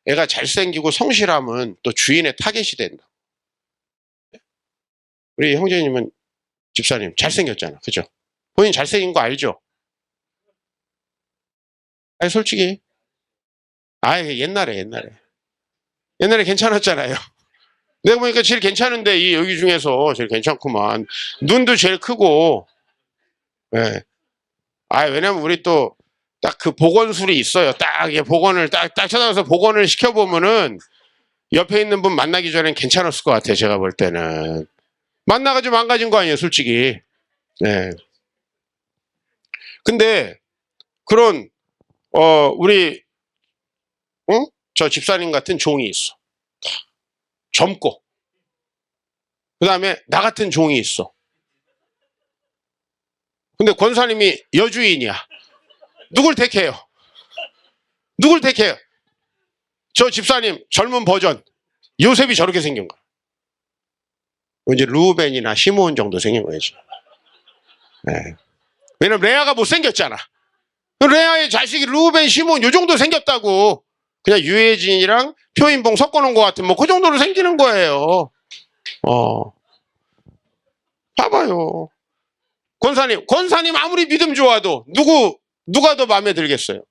애가 잘생기고 성실하면 또 주인의 타겟이 된다. 우리 형제님은 집사님 잘생겼잖아, 그죠? 본인 잘생긴 거 알죠? 아니 솔직히 옛날에 괜찮았잖아요. 내가 보니까 제일 괜찮은데 이 여기 중에서 제일 괜찮구만. 눈도 제일 크고. 예. 왜냐면 우리 또 딱 그 복원술이 있어요. 딱 복원을 딱 쳐다봐서 복원을 시켜보면은 옆에 있는 분 만나기 전엔 괜찮았을 것 같아요. 제가 볼 때는 만나가지고 망가진 거 아니에요, 솔직히. 예. 근데 그런 우리 저 집사님 같은 종이 있어. 젊고. 그 다음에 나 같은 종이 있어. 근데 권사님이 여주인이야. 누굴 택해요? 누굴 택해요? 저 집사님 젊은 버전. 요셉이 저렇게 생긴 거야. 이제 루벤이나 시므온 정도 생긴 거지. 네. 왜냐면 레아가 못생겼잖아. 레아의 자식이 루벤, 시므온 요 정도 생겼다고. 그냥 유해진이랑 표인봉 섞어놓은 것 같은 뭐 그 정도로 생기는 거예요. 봐봐요. 권사님 아무리 믿음 좋아도 누가 더 마음에 들겠어요?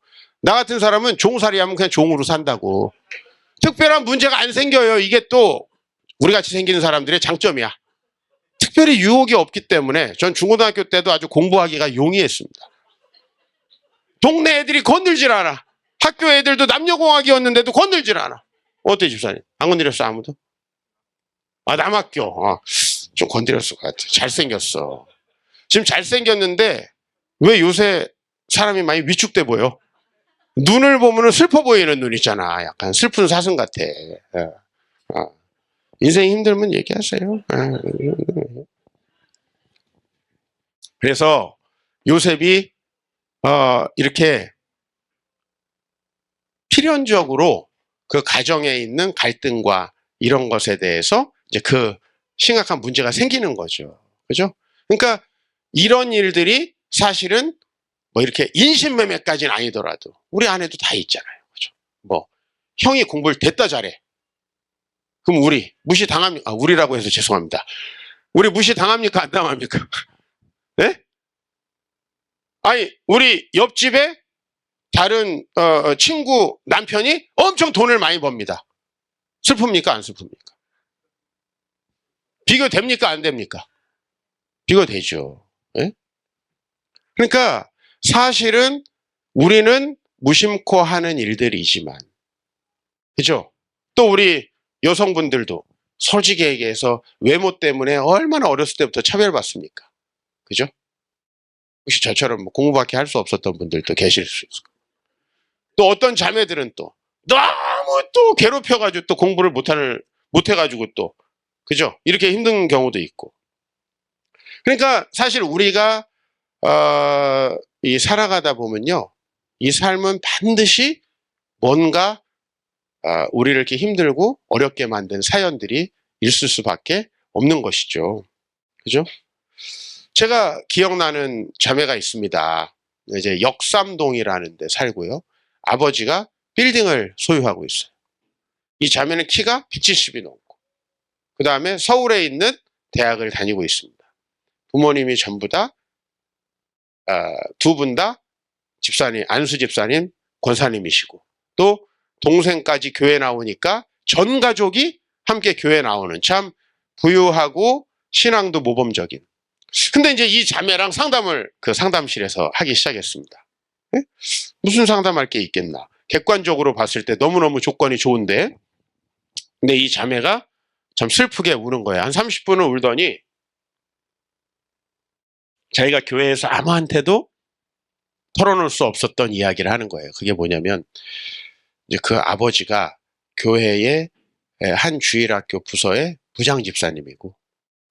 나 같은 사람은 종살이 하면 그냥 종으로 산다고. 특별한 문제가 안 생겨요. 이게 또 우리같이 생기는 사람들의 장점이야. 특별히 유혹이 없기 때문에 전 중고등학교 때도 아주 공부하기가 용이했습니다. 동네 애들이 건들질 않아. 학교 애들도 남녀공학이었는데도 건들질 않아. 어때 집사님? 안 건드렸어 아무도? 남학교 좀 건드렸을 것 같아. 잘생겼어. 지금 잘생겼는데 왜 요새 사람이 많이 위축돼 보여? 눈을 보면 슬퍼 보이는 눈 있잖아. 약간 슬픈 사슴 같아. 인생 힘들면 얘기하세요. 그래서 요셉이 이렇게 필연적으로 그 가정에 있는 갈등과 이런 것에 대해서 이제 그 심각한 문제가 생기는 거죠. 그죠? 그러니까 이런 일들이 사실은 뭐 이렇게 인신매매까지는 아니더라도 우리 안에도 다 있잖아요. 그죠? 뭐 형이 공부를 됐다 잘해. 그럼 우리 무시당합니까? 우리라고 해서 죄송합니다. 우리 무시당합니까? 안 당합니까? 네? 아니 우리 옆집에 다른 친구 남편이 엄청 돈을 많이 법니다. 슬픕니까? 안 슬픕니까? 비교됩니까? 안 됩니까? 비교되죠. 네? 그러니까 사실은 우리는 무심코 하는 일들이지만, 그죠? 또 우리 여성분들도 솔직히 얘기해서 외모 때문에 얼마나 어렸을 때부터 차별받습니까? 그죠? 혹시 저처럼 뭐 공부밖에 할 수 없었던 분들도 계실 수 있을 거예요. 또 어떤 자매들은 또 너무 또 괴롭혀가지고 또 공부를 못해가지고 또, 그죠? 이렇게 힘든 경우도 있고. 그러니까 사실 우리가 이 살아가다 보면요, 이 삶은 반드시 뭔가 우리를 이렇게 힘들고 어렵게 만든 사연들이 있을 수밖에 없는 것이죠. 그죠? 제가 기억나는 자매가 있습니다. 이제 역삼동이라는 데 살고요. 아버지가 빌딩을 소유하고 있어요. 이 자매는 키가 170이 넘고, 그 다음에 서울에 있는 대학을 다니고 있습니다. 부모님이 전부 다 두 분 다 집사님, 안수 집사님, 권사님이시고, 또 동생까지 교회 나오니까 전 가족이 함께 교회 나오는 참 부유하고 신앙도 모범적인. 근데 이제 이 자매랑 상담을 그 상담실에서 하기 시작했습니다. 네? 무슨 상담할 게 있겠나? 객관적으로 봤을 때 너무너무 조건이 좋은데, 근데 이 자매가 참 슬프게 우는 거예요. 한 30분을 울더니 자기가 교회에서 아무한테도 털어놓을 수 없었던 이야기를 하는 거예요. 그게 뭐냐면 이제 그 아버지가 교회의 한 주일학교 부서의 부장 집사님이고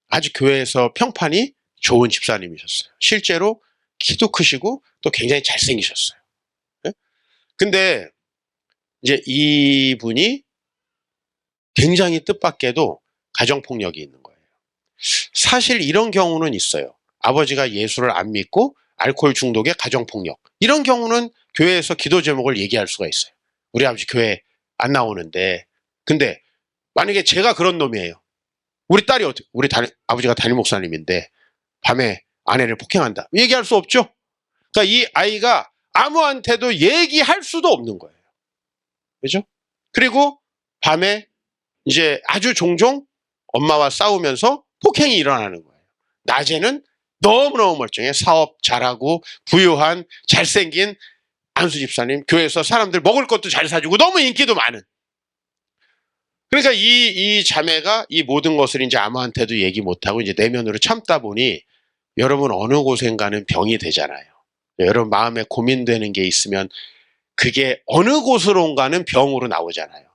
아주 교회에서 평판이 좋은 집사님이셨어요. 실제로 키도 크시고 또 굉장히 잘생기셨어요. 예? 근데 이제 이분이 굉장히 뜻밖에도 가정폭력이 있는 거예요. 사실 이런 경우는 있어요. 아버지가 예수를 안 믿고 알코올 중독의 가정폭력. 이런 경우는 교회에서 기도 제목을 얘기할 수가 있어요. 우리 아버지 교회 안 나오는데. 근데 만약에 제가 그런 놈이에요. 우리 딸이 어떻게, 아버지가 담임 목사님인데 밤에 아내를 폭행한다. 얘기할 수 없죠? 그러니까 이 아이가 아무한테도 얘기할 수도 없는 거예요. 그죠? 그리고 밤에 이제 아주 종종 엄마와 싸우면서 폭행이 일어나는 거예요. 낮에는 너무너무 멀쩡해. 사업 잘하고 부유한 잘생긴 안수 집사님, 교회에서 사람들 먹을 것도 잘 사주고 너무 인기도 많은. 그러니까 이 자매가 이 모든 것을 이제 아무한테도 얘기 못하고 이제 내면으로 참다 보니 여러분 어느 곳엔가는 병이 되잖아요. 여러분 마음에 고민되는 게 있으면 그게 어느 곳으론가는 병으로 나오잖아요.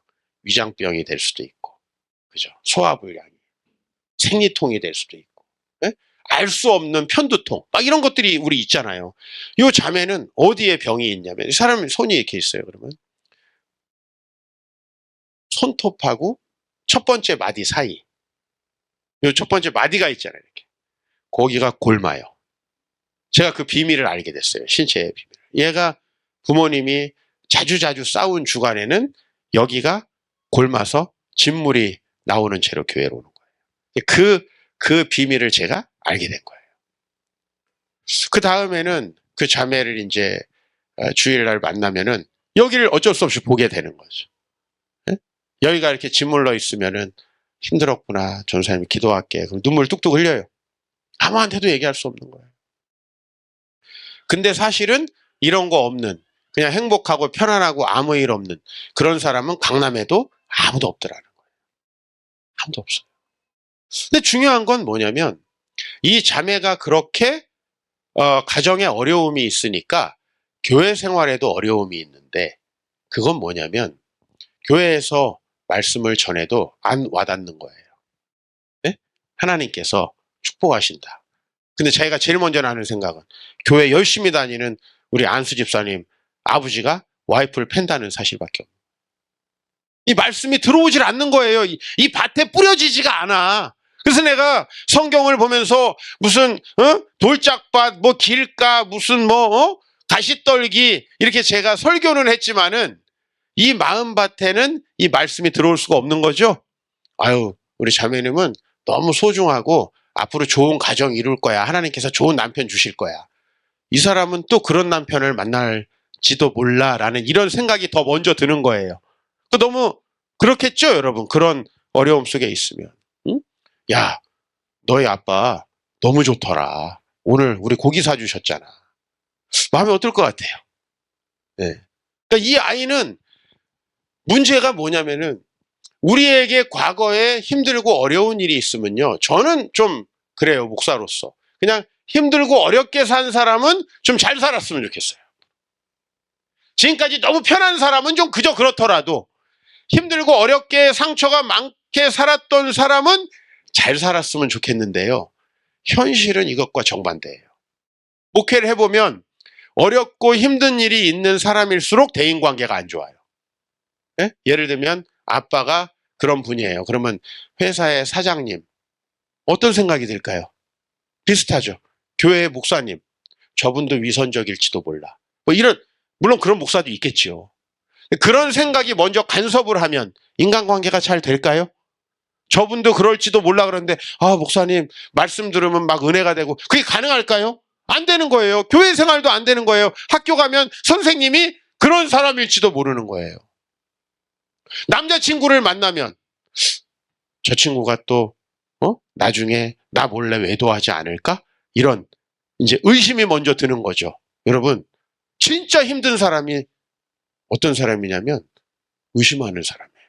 위장병이 될 수도 있고, 그죠? 소화불량이, 생리통이 될 수도 있고, 알 수 없는 편두통, 막 이런 것들이 우리 있잖아요. 이 자매는 어디에 병이 있냐면, 사람 손이 이렇게 있어요. 그러면 손톱하고 첫 번째 마디 사이, 이 첫 번째 마디가 있잖아요. 이렇게 거기가 골마요. 제가 그 비밀을 알게 됐어요. 신체의 비밀. 얘가 부모님이 자주자주 싸운 주간에는 여기가 골마서 진물이 나오는 채로 교회로 오는 거예요. 그 비밀을 제가 알게 된 거예요. 그 다음에는 그 자매를 이제 주일날 만나면은 여기를 어쩔 수 없이 보게 되는 거죠. 네? 여기가 이렇게 짓물러 있으면은 힘들었구나. 전사님 기도할게. 그럼 눈물 뚝뚝 흘려요. 아무한테도 얘기할 수 없는 거예요. 근데 사실은 이런 거 없는, 그냥 행복하고 편안하고 아무 일 없는 그런 사람은 강남에도 아무도 없더라는 거예요. 아무도 없어요. 근데 중요한 건 뭐냐면 이 자매가 그렇게 가정에 어려움이 있으니까 교회 생활에도 어려움이 있는데 그건 뭐냐면 교회에서 말씀을 전해도 안 와닿는 거예요. 네? 하나님께서 축복하신다. 근데 자기가 제일 먼저 하는 생각은 교회 열심히 다니는 우리 안수 집사님 아버지가 와이프를 팬다는 사실밖에 없어요. 이 말씀이 들어오질 않는 거예요. 이 밭에 뿌려지지가 않아. 그래서 내가 성경을 보면서 무슨 돌짝밭, 뭐 길가, 무슨 가시떨기 이렇게 제가 설교는 했지만은 이 마음밭에는 이 말씀이 들어올 수가 없는 거죠. 아유, 우리 자매님은 너무 소중하고 앞으로 좋은 가정 이룰 거야. 하나님께서 좋은 남편 주실 거야. 이 사람은 또 그런 남편을 만날지도 몰라라는 이런 생각이 더 먼저 드는 거예요. 너무 그렇겠죠, 여러분. 그런 어려움 속에 있으면. 응? 야, 너희 아빠 너무 좋더라. 오늘 우리 고기 사주셨잖아. 마음이 어떨 것 같아요? 네. 그러니까 이 아이는 문제가 뭐냐면은 우리에게 과거에 힘들고 어려운 일이 있으면요. 저는 좀 그래요, 목사로서. 그냥 힘들고 어렵게 산 사람은 좀 잘 살았으면 좋겠어요. 지금까지 너무 편한 사람은 좀 그저 그렇더라도 힘들고 어렵게 상처가 많게 살았던 사람은 잘 살았으면 좋겠는데요. 현실은 이것과 정반대예요. 목회를 해보면 어렵고 힘든 일이 있는 사람일수록 대인관계가 안 좋아요. 네? 예를 들면 아빠가 그런 분이에요. 그러면 회사의 사장님 어떤 생각이 들까요? 비슷하죠. 교회의 목사님 저분도 위선적일지도 몰라. 뭐 이런, 물론 그런 목사도 있겠지요. 그런 생각이 먼저 간섭을 하면 인간관계가 잘 될까요? 저분도 그럴지도 몰라 그러는데 목사님 말씀 들으면 막 은혜가 되고 그게 가능할까요? 안 되는 거예요. 교회 생활도 안 되는 거예요. 학교 가면 선생님이 그런 사람일지도 모르는 거예요. 남자친구를 만나면 저 친구가 또 나중에 나 몰래 외도하지 않을까? 이런 이제 의심이 먼저 드는 거죠. 여러분, 진짜 힘든 사람이 어떤 사람이냐면 의심하는 사람이에요.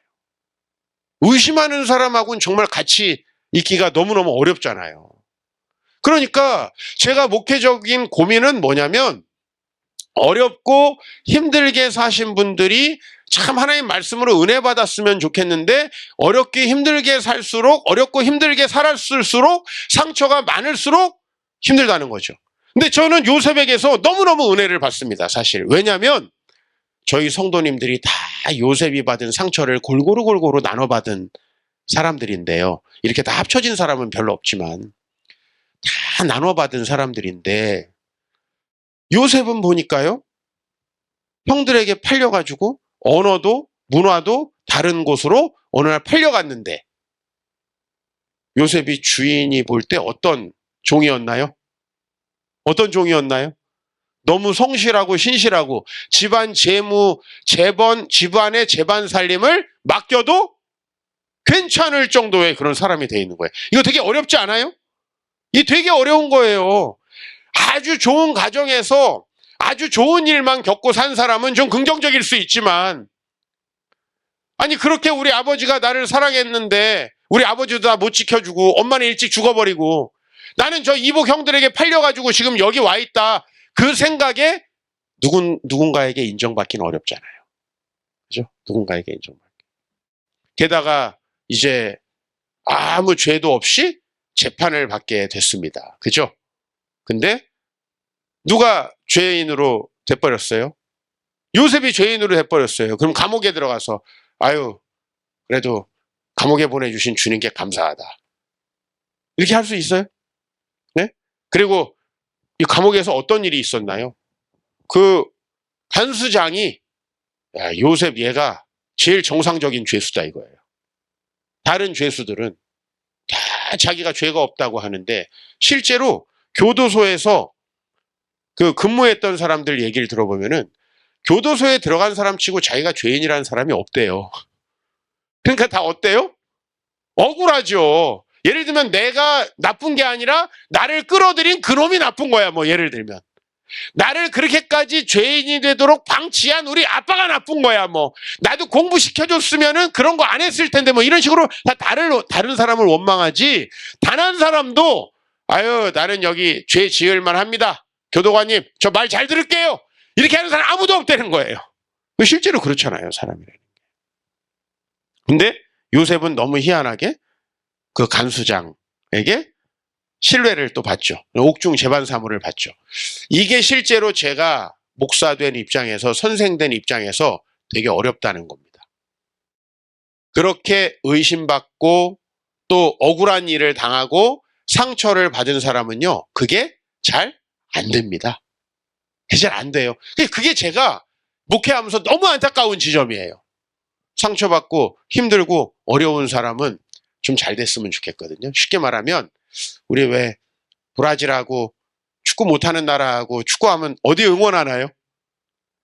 의심하는 사람하고는 정말 같이 있기가 너무너무 어렵잖아요. 그러니까 제가 목회적인 고민은 뭐냐면 어렵고 힘들게 사신 분들이 참 하나님 말씀으로 은혜 받았으면 좋겠는데 어렵게 힘들게 살수록 어렵고 힘들게 살았을수록 상처가 많을수록 힘들다는 거죠. 근데 저는 요셉에게서 너무너무 은혜를 받습니다. 사실. 왜냐하면 저희 성도님들이 다 요셉이 받은 상처를 골고루 나눠받은 사람들인데요. 이렇게 다 합쳐진 사람은 별로 없지만 다 나눠받은 사람들인데 요셉은 보니까요. 형들에게 팔려가지고 언어도 문화도 다른 곳으로 어느 날 팔려갔는데 요셉이 주인이 볼 때 어떤 종이었나요? 어떤 종이었나요? 너무 성실하고 신실하고 집안 재무, 재번, 집안의 재반 살림을 맡겨도 괜찮을 정도의 그런 사람이 돼 있는 거예요. 이거 되게 어렵지 않아요? 이게 되게 어려운 거예요. 아주 좋은 가정에서 아주 좋은 일만 겪고 산 사람은 좀 긍정적일 수 있지만 아니 그렇게 우리 아버지가 나를 사랑했는데 우리 아버지도 다 못 지켜주고 엄마는 일찍 죽어버리고 나는 저 이복 형들에게 팔려가지고 지금 여기 와 있다. 그 생각에 누군가에게 인정받기는 어렵잖아요. 그죠? 누군가에게 인정받기. 게다가 이제 아무 죄도 없이 재판을 받게 됐습니다. 그죠? 근데 누가 죄인으로 돼버렸어요? 요셉이 죄인으로 돼버렸어요. 그럼 감옥에 들어가서 아유 그래도 감옥에 보내주신 주님께 감사하다. 이렇게 할 수 있어요? 네? 그리고 이 감옥에서 어떤 일이 있었나요? 그 간수장이 야, 요셉 얘가 제일 정상적인 죄수다 이거예요. 다른 죄수들은 다 자기가 죄가 없다고 하는데 실제로 교도소에서 그 근무했던 사람들 얘기를 들어보면은 교도소에 들어간 사람 치고 자기가 죄인이라는 사람이 없대요. 그러니까 다 어때요? 억울하죠. 예를 들면 내가 나쁜 게 아니라 나를 끌어들인 그놈이 나쁜 거야. 뭐 예를 들면 나를 그렇게까지 죄인이 되도록 방치한 우리 아빠가 나쁜 거야. 뭐 나도 공부시켜줬으면은 그런 거 안 했을 텐데 뭐 이런 식으로 다 다른 사람을 원망하지. 단 한 사람도 아유 나는 여기 죄 지을만 합니다. 교도관님 저 말 잘 들을게요. 이렇게 하는 사람 아무도 없다는 거예요. 실제로 그렇잖아요. 사람이라는 게. 근데 요셉은 너무 희한하게 그 간수장에게 신뢰를 또 받죠. 옥중 재반 사무를 받죠. 이게 실제로 제가 목사된 입장에서 선생된 입장에서 되게 어렵다는 겁니다. 그렇게 의심받고 또 억울한 일을 당하고 상처를 받은 사람은요. 그게 잘 안 됩니다. 그게 잘 안 돼요. 그게 제가 목회하면서 너무 안타까운 지점이에요. 상처받고 힘들고 어려운 사람은 좀 잘 됐으면 좋겠거든요. 쉽게 말하면 우리 왜 브라질하고 축구 못하는 나라하고 축구하면 어디 응원하나요?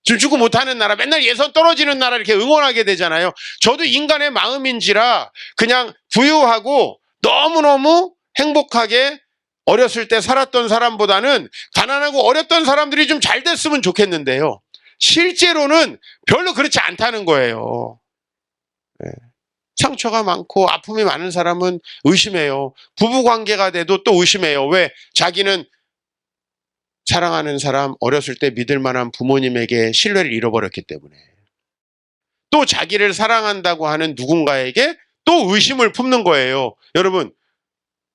지금 축구 못하는 나라 맨날 예선 떨어지는 나라 이렇게 응원하게 되잖아요. 저도 인간의 마음인지라 그냥 부유하고 너무너무 행복하게 어렸을 때 살았던 사람보다는 가난하고 어렸던 사람들이 좀 잘 됐으면 좋겠는데요. 실제로는 별로 그렇지 않다는 거예요. 네. 상처가 많고 아픔이 많은 사람은 의심해요. 부부관계가 돼도 또 의심해요. 왜? 자기는 사랑하는 사람, 어렸을 때 믿을 만한 부모님에게 신뢰를 잃어버렸기 때문에. 또 자기를 사랑한다고 하는 누군가에게 또 의심을 품는 거예요. 여러분,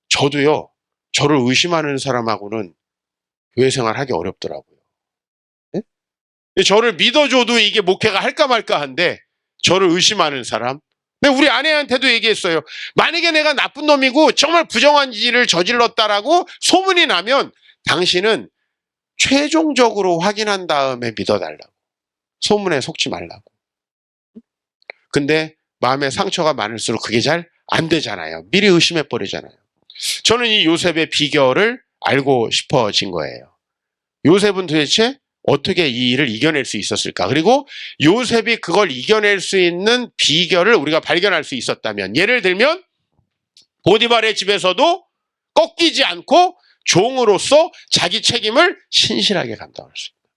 저도요. 저를 의심하는 사람하고는 교회 생활하기 어렵더라고요. 네? 저를 믿어줘도 이게 목회가 할까 말까 한데 저를 의심하는 사람. 근데 우리 아내한테도 얘기했어요. 만약에 내가 나쁜 놈이고 정말 부정한 일을 저질렀다라고 소문이 나면 당신은 최종적으로 확인한 다음에 믿어달라고. 소문에 속지 말라고. 근데 마음에 상처가 많을수록 그게 잘 안 되잖아요. 미리 의심해버리잖아요. 저는 이 요셉의 비결을 알고 싶어진 거예요. 요셉은 도대체 어떻게 이 일을 이겨낼 수 있었을까? 그리고 요셉이 그걸 이겨낼 수 있는 비결을 우리가 발견할 수 있었다면, 예를 들면 보디발의 집에서도 꺾이지 않고 종으로서 자기 책임을 신실하게 감당할 수 있다.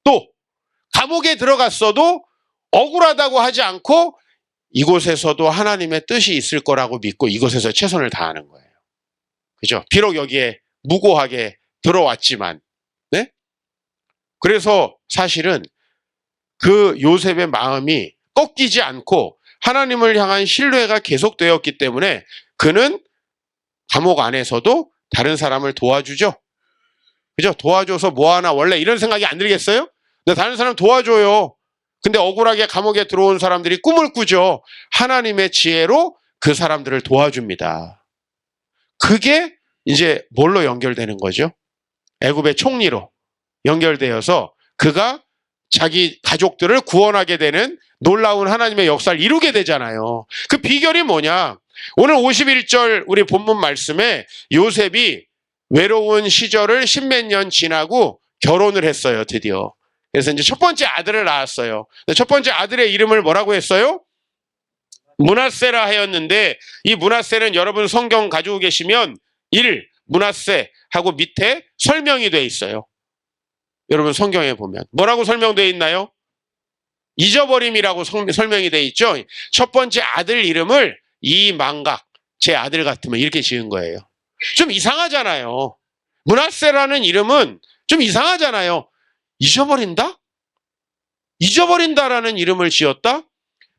또 감옥에 들어갔어도 억울하다고 하지 않고 이곳에서도 하나님의 뜻이 있을 거라고 믿고 이곳에서 최선을 다하는 거예요. 그죠? 비록 여기에 무고하게 들어왔지만, 네? 그래서 사실은 그 요셉의 마음이 꺾이지 않고 하나님을 향한 신뢰가 계속되었기 때문에 그는 감옥 안에서도 다른 사람을 도와주죠. 그죠? 도와줘서 뭐하나 원래 이런 생각이 안 들겠어요? 근데 다른 사람 도와줘요. 근데 억울하게 감옥에 들어온 사람들이 꿈을 꾸죠. 하나님의 지혜로 그 사람들을 도와줍니다. 그게 이제 뭘로 연결되는 거죠? 애굽의 총리로 연결되어서 그가 자기 가족들을 구원하게 되는 놀라운 하나님의 역사를 이루게 되잖아요. 그 비결이 뭐냐? 오늘 51절 우리 본문 말씀에 요셉이 외로운 시절을 십몇 년 지나고 결혼을 했어요, 드디어. 그래서 이제 첫 번째 아들을 낳았어요. 첫 번째 아들의 이름을 뭐라고 했어요? 므낫세라 하였는데, 이 므낫세는 여러분 성경 가지고 계시면 므낫세 하고 밑에 설명이 돼 있어요. 여러분 성경에 보면 뭐라고 설명되어 있나요? 잊어버림이라고 설명이 돼 있죠. 첫 번째 아들 이름을 이망각, 제 아들 같으면 이렇게 지은 거예요. 좀 이상하잖아요. 므낫세라는 이름은 좀 이상하잖아요. 잊어버린다? 잊어버린다라는 이름을 지었다?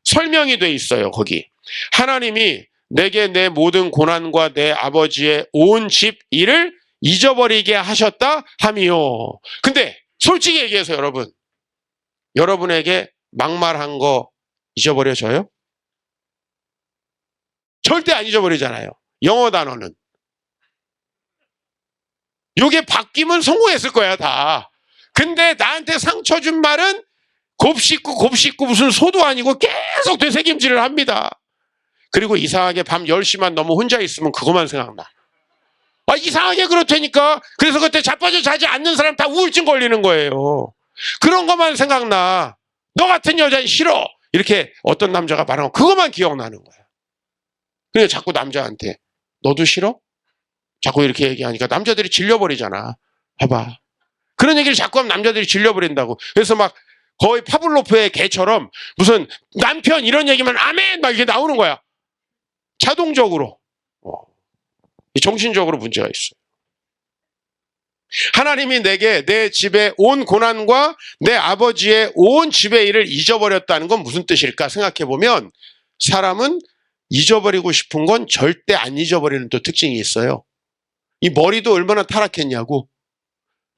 설명이 돼 있어요, 거기. 하나님이 내게 내 모든 고난과 내 아버지의 온 집 일을 잊어버리게 하셨다 함이요. 근데 솔직히 얘기해서 여러분에게 막말한 거 잊어버려져요? 절대 안 잊어버리잖아요. 영어 단어는. 요게 바뀌면 성공했을 거야, 다. 근데 나한테 상처 준 말은 곱씹고 무슨 소도 아니고 계속 되새김질을 합니다. 그리고 이상하게 밤 10시만 넘어 혼자 있으면 그것만 생각나. 이상하게 그렇다니까. 그래서 그때 자빠져 자지 않는 사람 다 우울증 걸리는 거예요. 그런 것만 생각나. 너 같은 여자는 싫어. 이렇게 어떤 남자가 말하면 그것만 기억나는 거야. 그러니까 자꾸 남자한테 너도 싫어? 자꾸 이렇게 얘기하니까 남자들이 질려버리잖아. 봐봐. 그런 얘기를 자꾸 하면 남자들이 질려버린다고. 그래서 막 거의 파블로프의 개처럼 무슨 남편 이런 얘기면 아멘 막 이렇게 나오는 거야. 자동적으로. 정신적으로 문제가 있어요. 하나님이 내게 내 집의 온 고난과 내 아버지의 온 집의 일을 잊어버렸다는 건 무슨 뜻일까 생각해보면 사람은 잊어버리고 싶은 건 절대 안 잊어버리는 또 특징이 있어요. 이 머리도 얼마나 타락했냐고.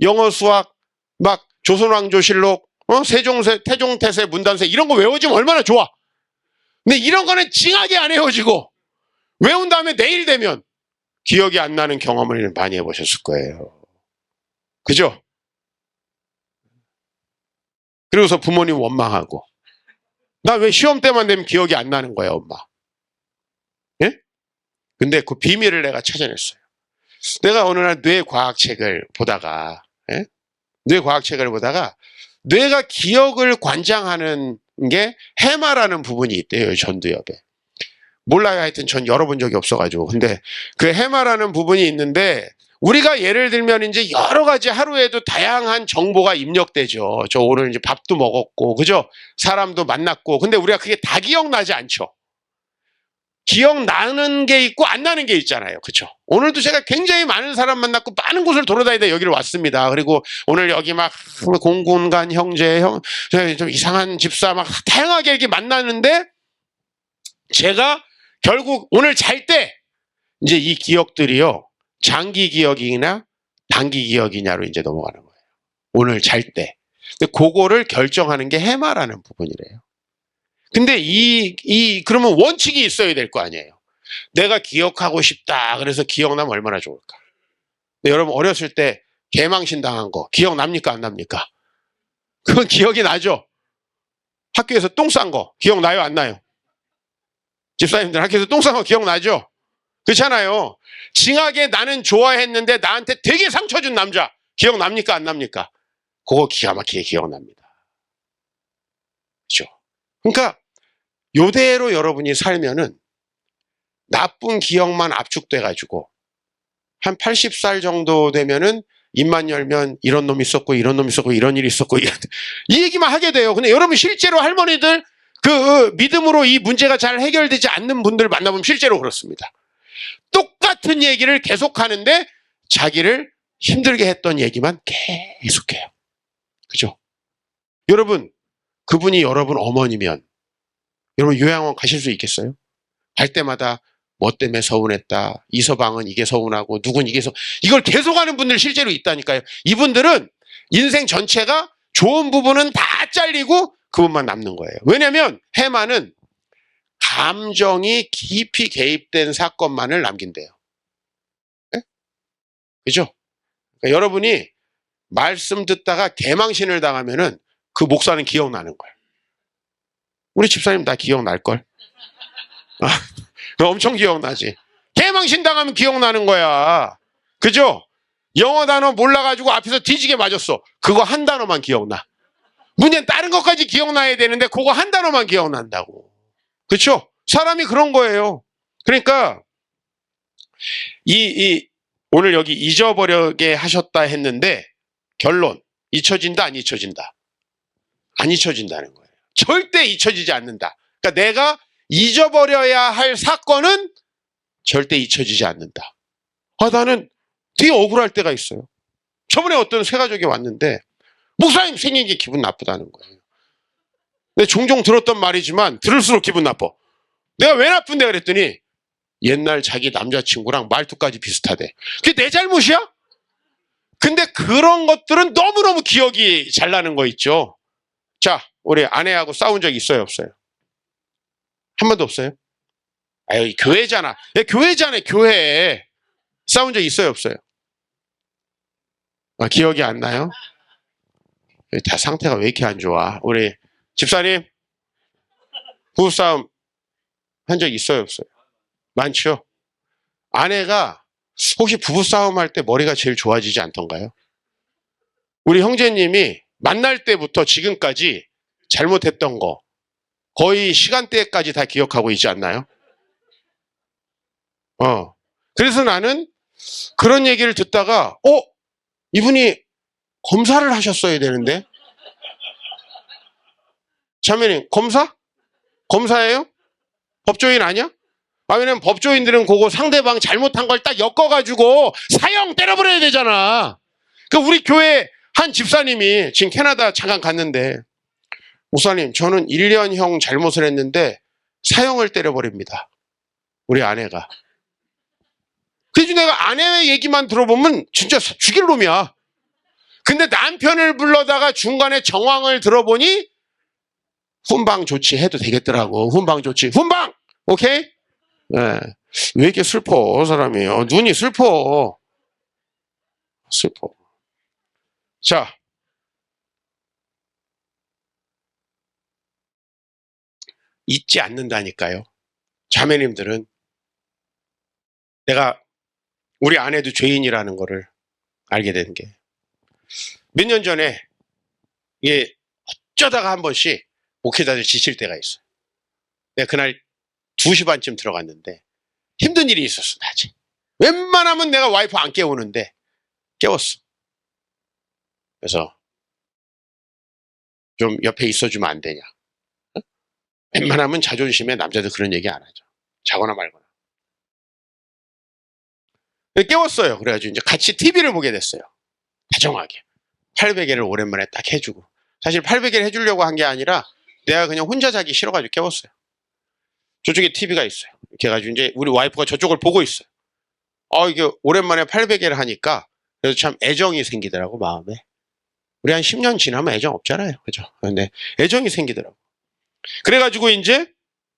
영어, 수학, 막 조선왕조실록, 세종세, 태종태세, 문단세 이런 거 외워지면 얼마나 좋아. 근데 이런 거는 징하게 안 외워지고 외운 다음에 내일 되면 기억이 안 나는 경험을 많이 해보셨을 거예요. 그죠? 그러고서 부모님 원망하고 나 왜 시험 때만 되면 기억이 안 나는 거야, 엄마. 예? 근데 그 비밀을 내가 찾아냈어요. 내가 어느 날 뇌과학책을 보다가 뇌가 기억을 관장하는 게 해마라는 부분이 있대요, 전두엽에. 몰라요. 하여튼 전 열어본 적이 없어가지고. 근데 그 해마라는 부분이 있는데 우리가 예를 들면 이제 여러 가지 하루에도 다양한 정보가 입력되죠. 저 오늘 이제 밥도 먹었고, 그죠? 사람도 만났고. 근데 우리가 그게 다 기억나지 않죠. 기억나는 게 있고 안 나는 게 있잖아요. 그렇죠? 오늘도 제가 굉장히 많은 사람 만났고 많은 곳을 돌아다니다 여기를 왔습니다. 그리고 오늘 여기 막 공군간 형제, 좀 이상한 집사 막 다양하게 이렇게 만나는데 제가 결국 오늘 잘 때 이제 이 기억들이요. 장기 기억이나 단기 기억이냐로 이제 넘어가는 거예요. 오늘 잘 때. 근데 그거를 결정하는 게 해마라는 부분이래요. 근데 그러면 원칙이 있어야 될 거 아니에요. 내가 기억하고 싶다. 그래서 기억나면 얼마나 좋을까. 근데 여러분 어렸을 때 개망신 당한 거 기억납니까? 안 납니까? 그건 기억이 나죠? 학교에서 똥 싼 거 기억나요? 안 나요? 집사님들 학교에서 똥 싼 거 기억나죠? 그렇잖아요. 징하게 나는 좋아했는데 나한테 되게 상처 준 남자 기억납니까? 안 납니까? 그거 기가 막히게 기억납니다. 그렇죠? 그러니까 요대로 여러분이 살면은 나쁜 기억만 압축돼가지고 한 80살 정도 되면은 입만 열면 이런 놈이 있었고 이런 놈이 있었고 이런 일이 있었고 이 얘기만 하게 돼요. 근데 여러분 실제로 할머니들 그 믿음으로 이 문제가 잘 해결되지 않는 분들 만나보면 실제로 그렇습니다. 똑같은 얘기를 계속하는데 자기를 힘들게 했던 얘기만 계속해요. 그죠? 여러분, 그분이 여러분 어머니면 여러분 요양원 가실 수 있겠어요? 갈 때마다 뭐 때문에 서운했다. 이서방은 이게 서운하고 누군 이게 이걸 계속하는 분들 실제로 있다니까요. 이분들은 인생 전체가 좋은 부분은 다 잘리고 그 부분만 남는 거예요. 왜냐하면 해마는 감정이 깊이 개입된 사건만을 남긴대요. 네? 그죠? 그러니까 여러분이 말씀 듣다가 개망신을 당하면은 그 목사는 기억나는 거예요. 우리 집사님 다 기억날걸? 엄청 기억나지. 개망신 당하면 기억나는 거야. 그죠? 영어 단어 몰라가지고 앞에서 뒤지게 맞았어. 그거 한 단어만 기억나. 문제는 다른 것까지 기억나야 되는데 그거 한 단어만 기억난다고. 그렇죠? 사람이 그런 거예요. 그러니까 오늘 여기 잊어버리게 하셨다 했는데 결론, 잊혀진다 안 잊혀진다? 안 잊혀진다는 거예요. 절대 잊혀지지 않는다. 그러니까 내가 잊어버려야 할 사건은 절대 잊혀지지 않는다. 나는 되게 억울할 때가 있어요. 저번에 어떤 새가족이 왔는데 목사님 생긴 게 기분 나쁘다는 거예요. 근데 종종 들었던 말이지만 들을수록 기분 나빠. 내가 왜 나쁜데 그랬더니 옛날 자기 남자친구랑 말투까지 비슷하대. 그게 내 잘못이야? 근데 그런 것들은 너무너무 기억이 잘 나는 거 있죠. 자, 우리 아내하고 싸운 적 있어요, 없어요? 한 번도 없어요? 아유, 교회잖아. 야, 교회잖아요, 교회. 싸운 적 있어요, 없어요? 기억이 안 나요? 다 상태가 왜 이렇게 안 좋아? 우리 집사님, 부부싸움 한 적 있어요, 없어요? 많죠? 아내가 혹시 부부싸움 할 때 머리가 제일 좋아지지 않던가요? 우리 형제님이 만날 때부터 지금까지 잘못했던 거 거의 시간대까지 다 기억하고 있지 않나요? 그래서 나는 그런 얘기를 듣다가 이분이 검사를 하셨어야 되는데 자매님 검사? 검사예요? 법조인 아니야? 왜냐면 법조인들은 그거 상대방 잘못한 걸 딱 엮어가지고 사형 때려버려야 되잖아. 그러니까 우리 교회 한 집사님이 지금 캐나다 잠깐 갔는데 목사님 저는 1년형 잘못을 했는데 사형을 때려버립니다. 우리 아내가. 그래서 내가 아내 얘기만 들어보면 진짜 죽일 놈이야. 근데 남편을 불러다가 중간에 정황을 들어보니 훈방 조치해도 되겠더라고. 훈방 조치. 훈방! 오케이? 네. 왜 이렇게 슬퍼 사람이. 눈이 슬퍼. 슬퍼. 자, 잊지 않는다니까요. 자매님들은 내가 우리 아내도 죄인이라는 거를 알게 된 게 몇 년 전에 이게 어쩌다가 한 번씩 목회자들 지칠 때가 있어요. 내가 그날 2시 반쯤 들어갔는데 힘든 일이 있었어. 낮에. 웬만하면 내가 와이프 안 깨우는데 깨웠어. 그래서 좀 옆에 있어주면 안 되냐. 웬만하면 자존심에 남자들 그런 얘기 안 하죠. 자거나 말거나. 깨웠어요. 그래가지고 이제 같이 TV를 보게 됐어요. 다정하게. 800개를 오랜만에 딱 해주고. 사실 800개를 해주려고 한 게 아니라 내가 그냥 혼자 자기 싫어가지고 깨웠어요. 저쪽에 TV가 있어요. 이렇게 해가지고 이제 우리 와이프가 저쪽을 보고 있어요. 이게 오랜만에 800개를 하니까 그래서 참 애정이 생기더라고, 마음에. 우리 한 10년 지나면 애정 없잖아요. 그죠? 근데 애정이 생기더라고. 그래가지고 이제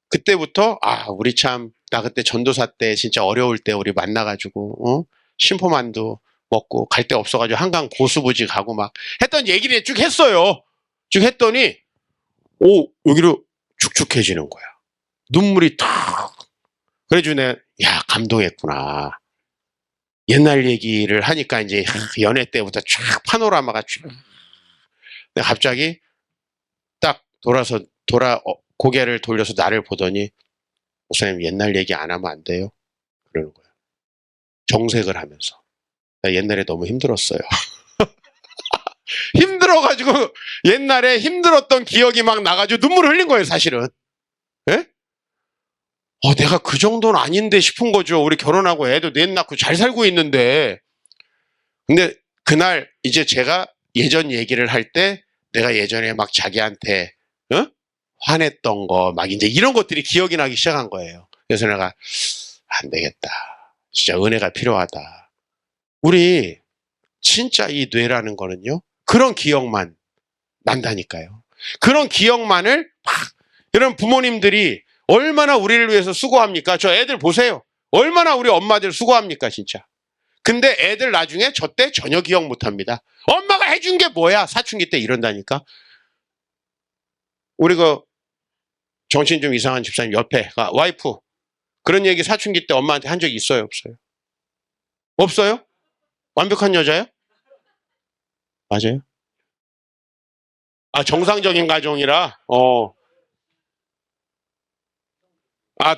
그때부터 우리 참 나 그때 전도사 때 진짜 어려울 때 우리 만나가지고 신포만두 먹고 갈 데 없어가지고 한강 고수부지 가고 막 했던 얘기를 쭉 했어요. 쭉 했더니 여기로 축축해지는 거야. 눈물이 탁. 그래가지고 내가 감동했구나. 옛날 얘기를 하니까 이제 연애 때부터 쫙 파노라마가 쫙. 내가 갑자기 딱 고개를 돌려서 나를 보더니 목사님 옛날 얘기 안 하면 안 돼요? 그러는 거예요. 정색을 하면서. 나 옛날에 너무 힘들었어요. 힘들어가지고 옛날에 힘들었던 기억이 막 나가지고 눈물을 흘린 거예요, 사실은. 예? 내가 그 정도는 아닌데 싶은 거죠. 우리 결혼하고 애도 넷 낳고 잘 살고 있는데. 근데 그날 이제 제가 예전 얘기를 할 때 내가 예전에 막 자기한테 화냈던 거 막 이제 이런 것들이 기억이 나기 시작한 거예요. 그래서 내가 안 되겠다. 진짜 은혜가 필요하다. 우리 진짜 이 뇌라는 거는요. 그런 기억만 난다니까요. 그런 기억만을 막 이런 부모님들이 얼마나 우리를 위해서 수고합니까? 저 애들 보세요. 얼마나 우리 엄마들 수고합니까 진짜. 근데 애들 나중에 저 때 전혀 기억 못합니다. 엄마가 해준 게 뭐야? 사춘기 때 이런다니까. 우리 그 정신 좀 이상한 집사님 옆에 와이프 그런 얘기 사춘기 때 엄마한테 한 적이 있어요? 없어요? 없어요? 완벽한 여자예요? 맞아요? 아, 정상적인 가정이라?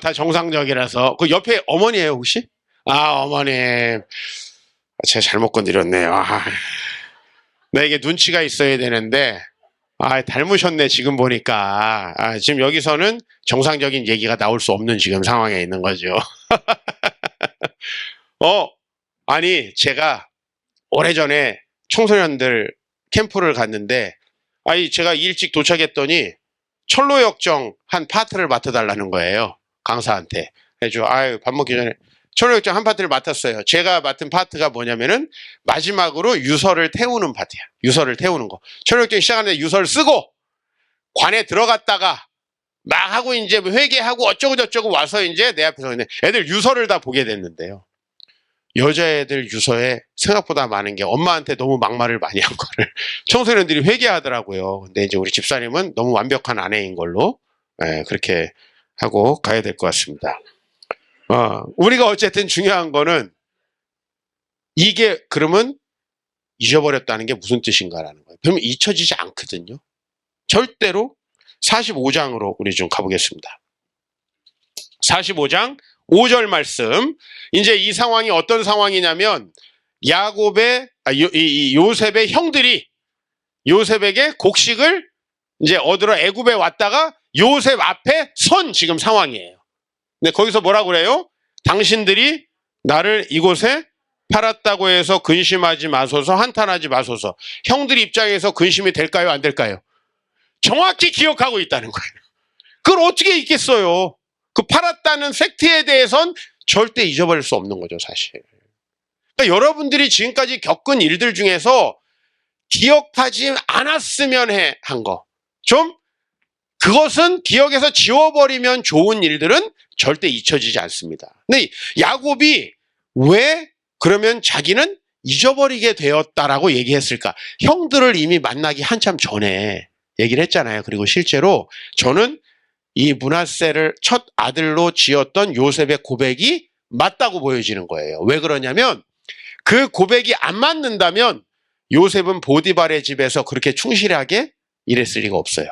다 정상적이라서. 그 옆에 어머니예요, 혹시? 아, 어머님. 제가 잘못 건드렸네요. 나에게 눈치가 있어야 되는데, 닮으셨네, 지금 보니까. 지금 여기서는 정상적인 얘기가 나올 수 없는 지금 상황에 있는 거죠. 아니, 제가 오래전에 청소년들 캠프를 갔는데, 제가 일찍 도착했더니, 철로역정 한 파트를 맡아달라는 거예요. 강사한테. 해줘. 밥 먹기 전에. 철로역정 한 파트를 맡았어요. 제가 맡은 파트가 뭐냐면은, 마지막으로 유서를 태우는 파트야. 유서를 태우는 거. 철로역정 시작하는데 유서를 쓰고, 관에 들어갔다가, 막 하고 이제 회개하고 어쩌고저쩌고 와서 이제 내 앞에서 있는 애들 유서를 다 보게 됐는데요. 여자애들 유서에 생각보다 많은 게 엄마한테 너무 막말을 많이 한 거를 청소년들이 회개하더라고요. 근데 이제 우리 집사님은 너무 완벽한 아내인 걸로 그렇게 하고 가야 될 것 같습니다. 우리가 어쨌든 중요한 거는 이게 그러면 잊어버렸다는 게 무슨 뜻인가라는 거예요. 그러면 잊혀지지 않거든요. 절대로. 45장으로 우리 좀 가보겠습니다. 45장 5절 말씀. 이제 이 상황이 어떤 상황이냐면 요셉의 형들이 요셉에게 곡식을 이제 얻으러 애굽에 왔다가 요셉 앞에 선 지금 상황이에요. 근데 거기서 뭐라고 그래요? 당신들이 나를 이곳에 팔았다고 해서 근심하지 마소서, 한탄하지 마소서. 형들 입장에서 근심이 될까요? 안 될까요? 정확히 기억하고 있다는 거예요. 그걸 어떻게 잊겠어요? 그 팔았다는 팩트에 대해선 절대 잊어버릴 수 없는 거죠, 사실. 그러니까 여러분들이 지금까지 겪은 일들 중에서 기억하지 않았으면 한 거. 좀 그것은 기억에서 지워버리면 좋은 일들은 절대 잊혀지지 않습니다. 근데 야곱이 왜 그러면 자기는 잊어버리게 되었다라고 얘기했을까? 형들을 이미 만나기 한참 전에 얘기를 했잖아요. 그리고 실제로 저는 이 므낫세를 첫 아들로 지었던 요셉의 고백이 맞다고 보여지는 거예요. 왜 그러냐면 그 고백이 안 맞는다면 요셉은 보디발의 집에서 그렇게 충실하게 일했을 리가 없어요.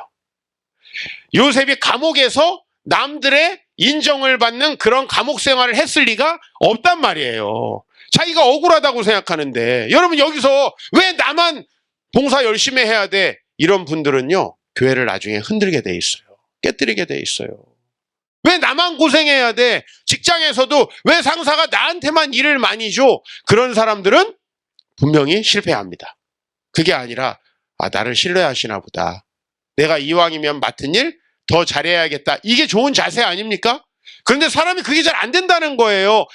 요셉이 감옥에서 남들의 인정을 받는 그런 감옥 생활을 했을 리가 없단 말이에요. 자기가 억울하다고 생각하는데 여러분 여기서 왜 나만 봉사 열심히 해야 돼? 이런 분들은요. 교회를 나중에 흔들게 돼 있어요. 깨뜨리게 돼 있어요. 왜 나만 고생해야 돼? 직장에서도 왜 상사가 나한테만 일을 많이 줘? 그런 사람들은 분명히 실패합니다. 그게 아니라 나를 신뢰하시나 보다. 내가 이왕이면 맡은 일 더 잘해야겠다. 이게 좋은 자세 아닙니까? 그런데 사람이 그게 잘 안 된다는 거예요.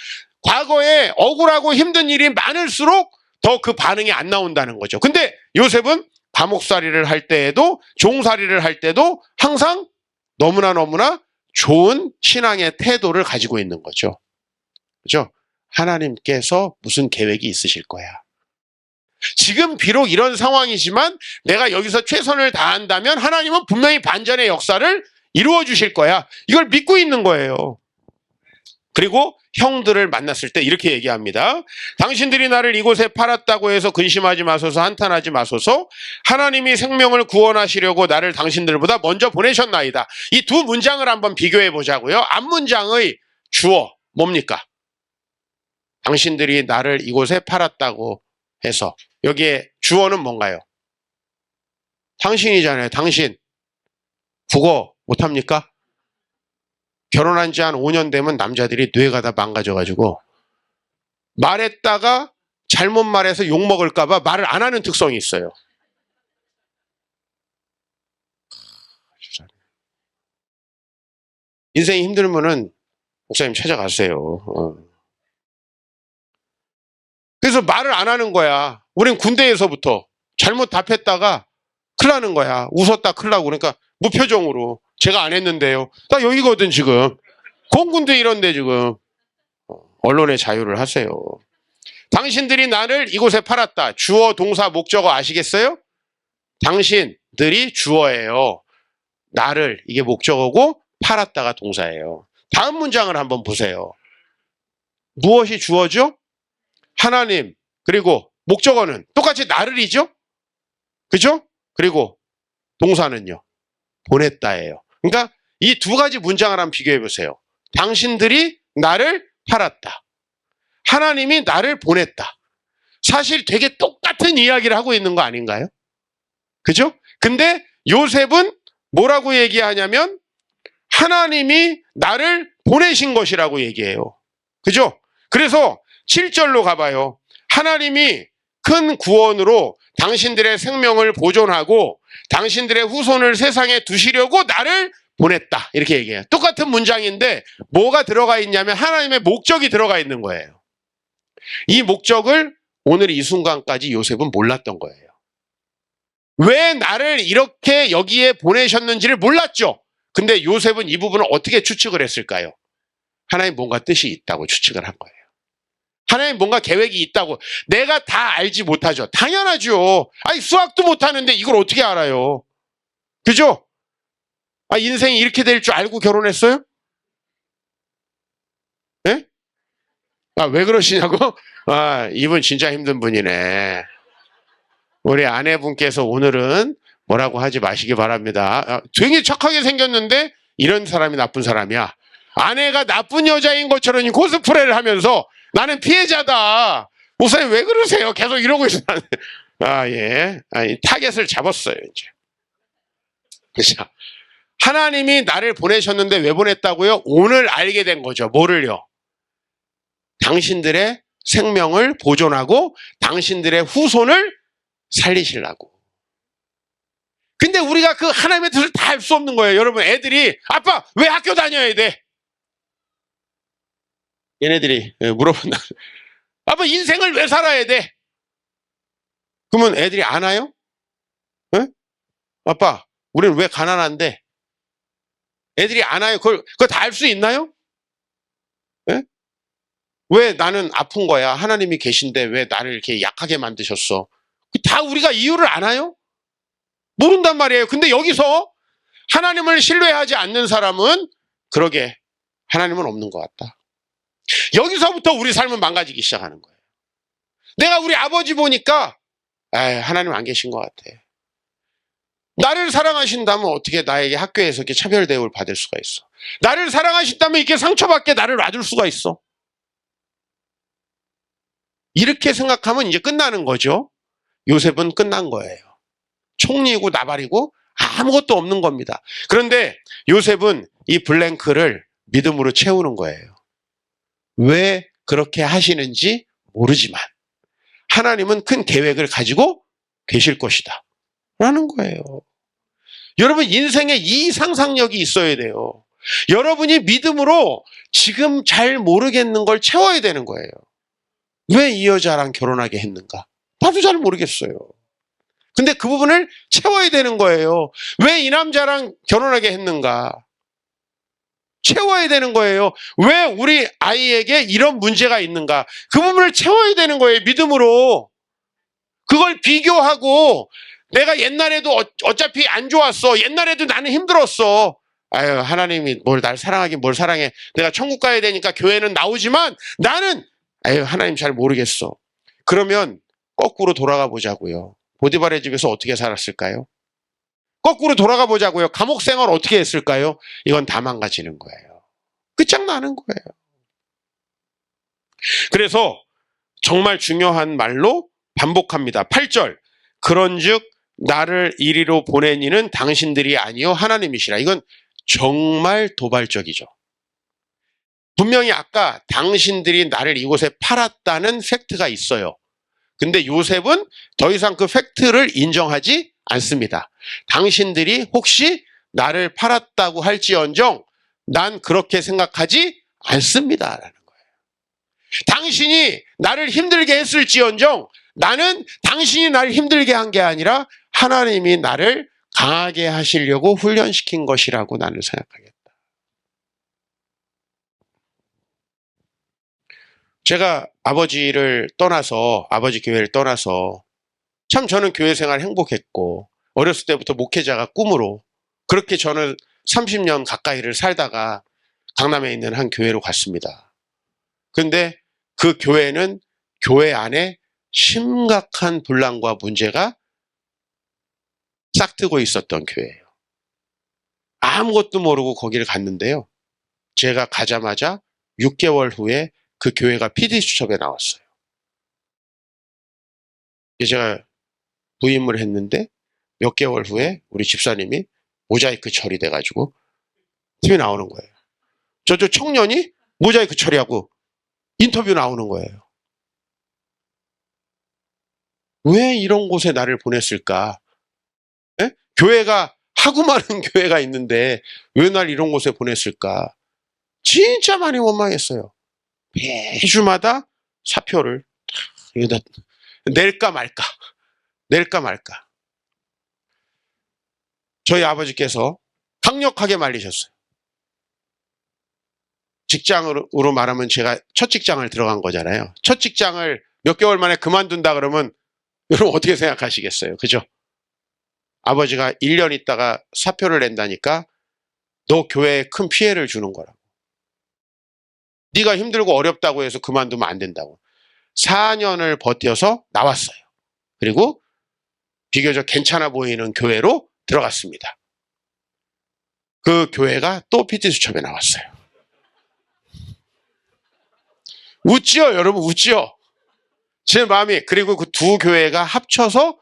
과거에 억울하고 힘든 일이 많을수록 더 그 반응이 안 나온다는 거죠. 근데 요셉은 감옥살이를 할 때에도 종살이를 할 때도 항상 너무나 좋은 신앙의 태도를 가지고 있는 거죠. 그죠? 하나님께서 무슨 계획이 있으실 거야. 지금 비록 이런 상황이지만 내가 여기서 최선을 다한다면 하나님은 분명히 반전의 역사를 이루어 주실 거야. 이걸 믿고 있는 거예요. 그리고 형들을 만났을 때 이렇게 얘기합니다. 당신들이 나를 이곳에 팔았다고 해서 근심하지 마소서, 한탄하지 마소서. 하나님이 생명을 구원하시려고 나를 당신들보다 먼저 보내셨나이다. 이 두 문장을 한번 비교해 보자고요. 앞문장의 주어 뭡니까? 당신들이 나를 이곳에 팔았다고 해서 여기에 주어는 뭔가요? 당신이잖아요. 당신. 국어 못합니까? 결혼한 지 한 5년 되면 남자들이 뇌가 다 망가져가지고 말했다가 잘못 말해서 욕먹을까봐 말을 안 하는 특성이 있어요. 인생이 힘들면은 목사님 찾아가세요. 그래서 말을 안 하는 거야. 우린 군대에서부터 잘못 답했다가 큰일 나는 거야. 웃었다 큰일 나고. 그러니까 무표정으로 제가 안 했는데요. 나 여기거든 지금. 공군대 이런데 지금. 언론의 자유를 하세요. 당신들이 나를 이곳에 팔았다. 주어, 동사, 목적어 아시겠어요? 당신들이 주어예요. 나를, 이게 목적어고 팔았다가 동사예요. 다음 문장을 한번 보세요. 무엇이 주어죠? 하나님. 그리고 목적어는 똑같이 나를이죠? 그죠? 그리고 동사는요? 보냈다예요. 그러니까 이 두 가지 문장을 한번 비교해 보세요. 당신들이 나를 팔았다. 하나님이 나를 보냈다. 사실 되게 똑같은 이야기를 하고 있는 거 아닌가요? 그죠? 근데 요셉은 뭐라고 얘기하냐면 하나님이 나를 보내신 것이라고 얘기해요. 그죠? 그래서 7절로 가봐요. 하나님이 큰 구원으로 당신들의 생명을 보존하고 당신들의 후손을 세상에 두시려고 나를 보냈다. 이렇게 얘기해요. 똑같은 문장인데 뭐가 들어가 있냐면 하나님의 목적이 들어가 있는 거예요. 이 목적을 오늘 이 순간까지 요셉은 몰랐던 거예요. 왜 나를 이렇게 여기에 보내셨는지를 몰랐죠. 근데 요셉은 이 부분을 어떻게 추측을 했을까요? 하나님 뭔가 뜻이 있다고 추측을 한 거예요. 하나님 뭔가 계획이 있다고. 내가 다 알지 못하죠. 당연하죠. 아니 수학도 못하는데 이걸 어떻게 알아요? 그죠? 아, 인생이 이렇게 될 줄 알고 결혼했어요? 예? 아, 왜 그러시냐고? 아, 이분 진짜 힘든 분이네. 우리 아내분께서 오늘은 뭐라고 하지 마시기 바랍니다. 아, 되게 착하게 생겼는데 이런 사람이 나쁜 사람이야. 아내가 나쁜 여자인 것처럼 코스프레를 하면서 나는 피해자다. 목사님 왜 그러세요? 계속 이러고 있어. 아, 예. 아니, 타겟을 잡았어요, 이제. 그죠? 하나님이 나를 보내셨는데 왜 보냈다고요? 오늘 알게 된 거죠. 뭐를요? 당신들의 생명을 보존하고 당신들의 후손을 살리시려고. 근데 우리가 그 하나님의 뜻을 다 알 수 없는 거예요. 여러분, 애들이 아빠 왜 학교 다녀야 돼? 얘네들이 물어본다. 아빠 인생을 왜 살아야 돼? 그러면 애들이 아나요? 에? 아빠 우리는 왜 가난한데? 애들이 아나요? 그걸 다 알 수 있나요? 에? 왜 나는 아픈 거야? 하나님이 계신데 왜 나를 이렇게 약하게 만드셨어? 다 우리가 이유를 아나요? 모른단 말이에요. 근데 여기서 하나님을 신뢰하지 않는 사람은 그러게 하나님은 없는 것 같다. 여기서부터 우리 삶은 망가지기 시작하는 거예요. 내가 우리 아버지 보니까 하나님 안 계신 것 같아. 나를 사랑하신다면 어떻게 나에게 학교에서 이렇게 차별 대우를 받을 수가 있어? 나를 사랑하신다면 이렇게 상처받게 나를 놔둘 수가 있어? 이렇게 생각하면 이제 끝나는 거죠. 요셉은 끝난 거예요. 총리고 나발이고 아무것도 없는 겁니다. 그런데 요셉은 이 블랭크를 믿음으로 채우는 거예요. 왜 그렇게 하시는지 모르지만 하나님은 큰 계획을 가지고 계실 것이다 라는 거예요. 여러분 인생에 이 상상력이 있어야 돼요. 여러분이 믿음으로 지금 잘 모르겠는 걸 채워야 되는 거예요. 왜 이 여자랑 결혼하게 했는가? 나도 잘 모르겠어요. 근데 그 부분을 채워야 되는 거예요. 왜 이 남자랑 결혼하게 했는가? 채워야 되는 거예요. 왜 우리 아이에게 이런 문제가 있는가? 그 부분을 채워야 되는 거예요. 믿음으로. 그걸 비교하고 내가 옛날에도 어차피 안 좋았어. 옛날에도 나는 힘들었어. 아유, 하나님이 뭘 날 사랑하긴 뭘 사랑해. 내가 천국 가야 되니까 교회는 나오지만 나는 아유, 하나님 잘 모르겠어. 그러면 거꾸로 돌아가 보자고요. 보디발의 집에서 어떻게 살았을까요? 거꾸로 돌아가 보자고요. 감옥 생활 어떻게 했을까요? 이건 다 망가지는 거예요. 끝장나는 거예요. 그래서 정말 중요한 말로 반복합니다. 8절. 그런즉 나를 이리로 보낸 이는 당신들이 아니요 하나님이시라. 이건 정말 도발적이죠. 분명히 아까 당신들이 나를 이곳에 팔았다는 팩트가 있어요. 근데 요셉은 더 이상 그 팩트를 인정하지 않습니다. 당신들이 혹시 나를 팔았다고 할지언정 난 그렇게 생각하지 않습니다. 라는 거예요. 당신이 나를 힘들게 했을지언정 나는 당신이 나를 힘들게 한 게 아니라 하나님이 나를 강하게 하시려고 훈련시킨 것이라고 나는 생각하겠다. 제가 아버지 교회를 떠나서 참 저는 교회 생활 행복했고 어렸을 때부터 목회자가 꿈으로 그렇게 저는 30년 가까이를 살다가 강남에 있는 한 교회로 갔습니다. 근데 그 교회는 교회 안에 심각한 분란과 문제가 싹트고 있었던 교회예요. 아무것도 모르고 거기를 갔는데요. 제가 가자마자 6개월 후에 그 교회가 PD수첩에 나왔어요. 제가 부임을 했는데 몇 개월 후에 우리 집사님이 모자이크 처리돼가지고 TV에 나오는 거예요. 저 청년이 모자이크 처리하고 인터뷰 나오는 거예요. 왜 이런 곳에 나를 보냈을까? 에? 교회가 하고 많은 교회가 있는데 왜 날 이런 곳에 보냈을까? 진짜 많이 원망했어요. 매주마다 사표를 낼까 말까. 저희 아버지께서 강력하게 말리셨어요. 직장으로 말하면 제가 첫 직장을 들어간 거잖아요. 첫 직장을 몇 개월 만에 그만둔다 그러면 여러분 어떻게 생각하시겠어요? 그죠? 아버지가 1년 있다가 사표를 낸다니까 너 교회에 큰 피해를 주는 거라고. 네가 힘들고 어렵다고 해서 그만두면 안 된다고. 4년을 버텨서 나왔어요. 그리고 비교적 괜찮아 보이는 교회로 들어갔습니다. 그 교회가 또 PD수첩에 나왔어요. 웃지요, 여러분, 웃지요? 제 마음이, 그리고 그 두 교회가 합쳐서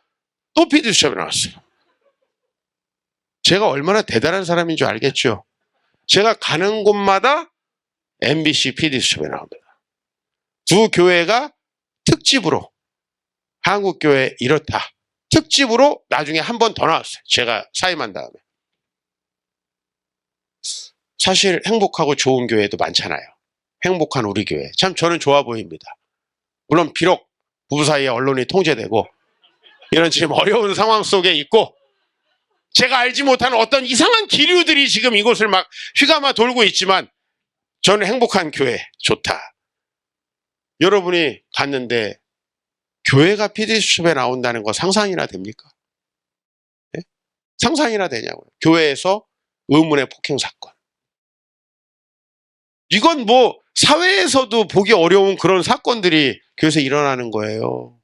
또 PD수첩에 나왔어요. 제가 얼마나 대단한 사람인 줄 알겠죠? 제가 가는 곳마다 MBC PD수첩에 나옵니다. 두 교회가 특집으로 한국교회 이렇다. 특집으로 나중에 한 번 더 나왔어요. 제가 사임한 다음에. 사실 행복하고 좋은 교회도 많잖아요. 행복한 우리 교회. 참 저는 좋아 보입니다. 물론 비록 부부 사이에 언론이 통제되고 이런 지금 어려운 상황 속에 있고 제가 알지 못하는 어떤 이상한 기류들이 지금 이곳을 막 휘감아 돌고 있지만 저는 행복한 교회 좋다. 여러분이 갔는데 교회가 PD수첩에 나온다는 거 상상이나 됩니까? 네? 상상이나 되냐고요. 교회에서 의문의 폭행 사건. 이건 뭐 사회에서도 보기 어려운 그런 사건들이 교회에서 일어나는 거예요.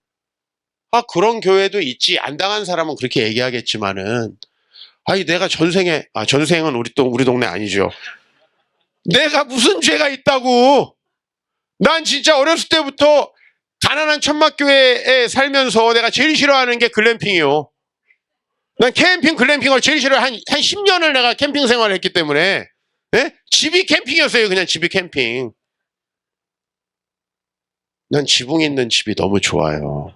아, 그런 교회도 있지. 안 당한 사람은 그렇게 얘기하겠지만은 아니 내가 전생은 우리 동네 아니죠. 내가 무슨 죄가 있다고. 난 진짜 어렸을 때부터 가난한 천막교회에 살면서 내가 제일 싫어하는 게 글램핑이요. 난 캠핑, 글램핑을 제일 싫어해. 한 10년을 내가 캠핑 생활을 했기 때문에. 예? 집이 캠핑이었어요. 그냥 집이 캠핑. 난 지붕 있는 집이 너무 좋아요.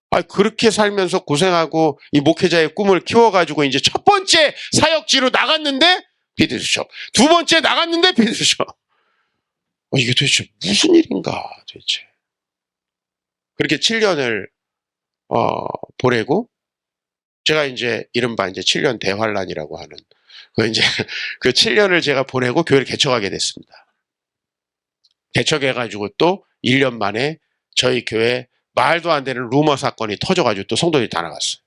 아, 그렇게 살면서 고생하고 이 목회자의 꿈을 키워가지고 이제 첫 번째 사역지로 나갔는데 PD수첩. 두 번째 나갔는데 PD수첩. 이게 도대체 무슨 일인가 도대체. 그렇게 7년을 보내고 제가 이제 이른바 이제 7년 대환란이라고 하는 그 7년을 제가 보내고 교회를 개척하게 됐습니다. 개척해가지고 또 1년 만에 저희 교회 말도 안 되는 루머 사건이 터져가지고 또 성도들이 다 나갔어요.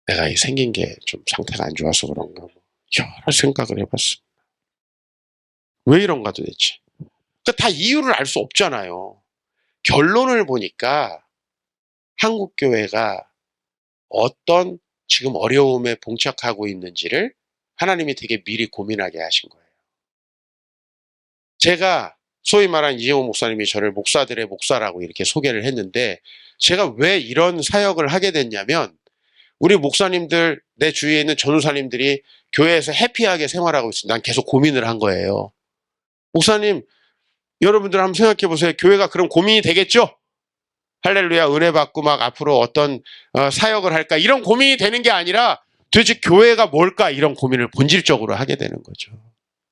내가 생긴 게 좀 상태가 안 좋아서 그런가 여러 생각을 해봤습니다. 왜 이런가 도대체. 다 이유를 알 수 없잖아요. 결론을 보니까 한국교회가 어떤 지금 어려움에 봉착하고 있는지를 하나님이 되게 미리 고민하게 하신 거예요. 제가 소위 말한 이재호 목사님이 저를 목사들의 목사라고 이렇게 소개를 했는데 제가 왜 이런 사역을 하게 됐냐면 우리 목사님들, 내 주위에 있는 전우사님들이 교회에서 해피하게 생활하고 있습니다. 난 계속 고민을 한 거예요. 목사님, 여러분들 한번 생각해 보세요. 교회가 그럼 고민이 되겠죠? 할렐루야, 은혜 받고 막 앞으로 어떤 사역을 할까? 이런 고민이 되는 게 아니라 도대체 교회가 뭘까 이런 고민을 본질적으로 하게 되는 거죠.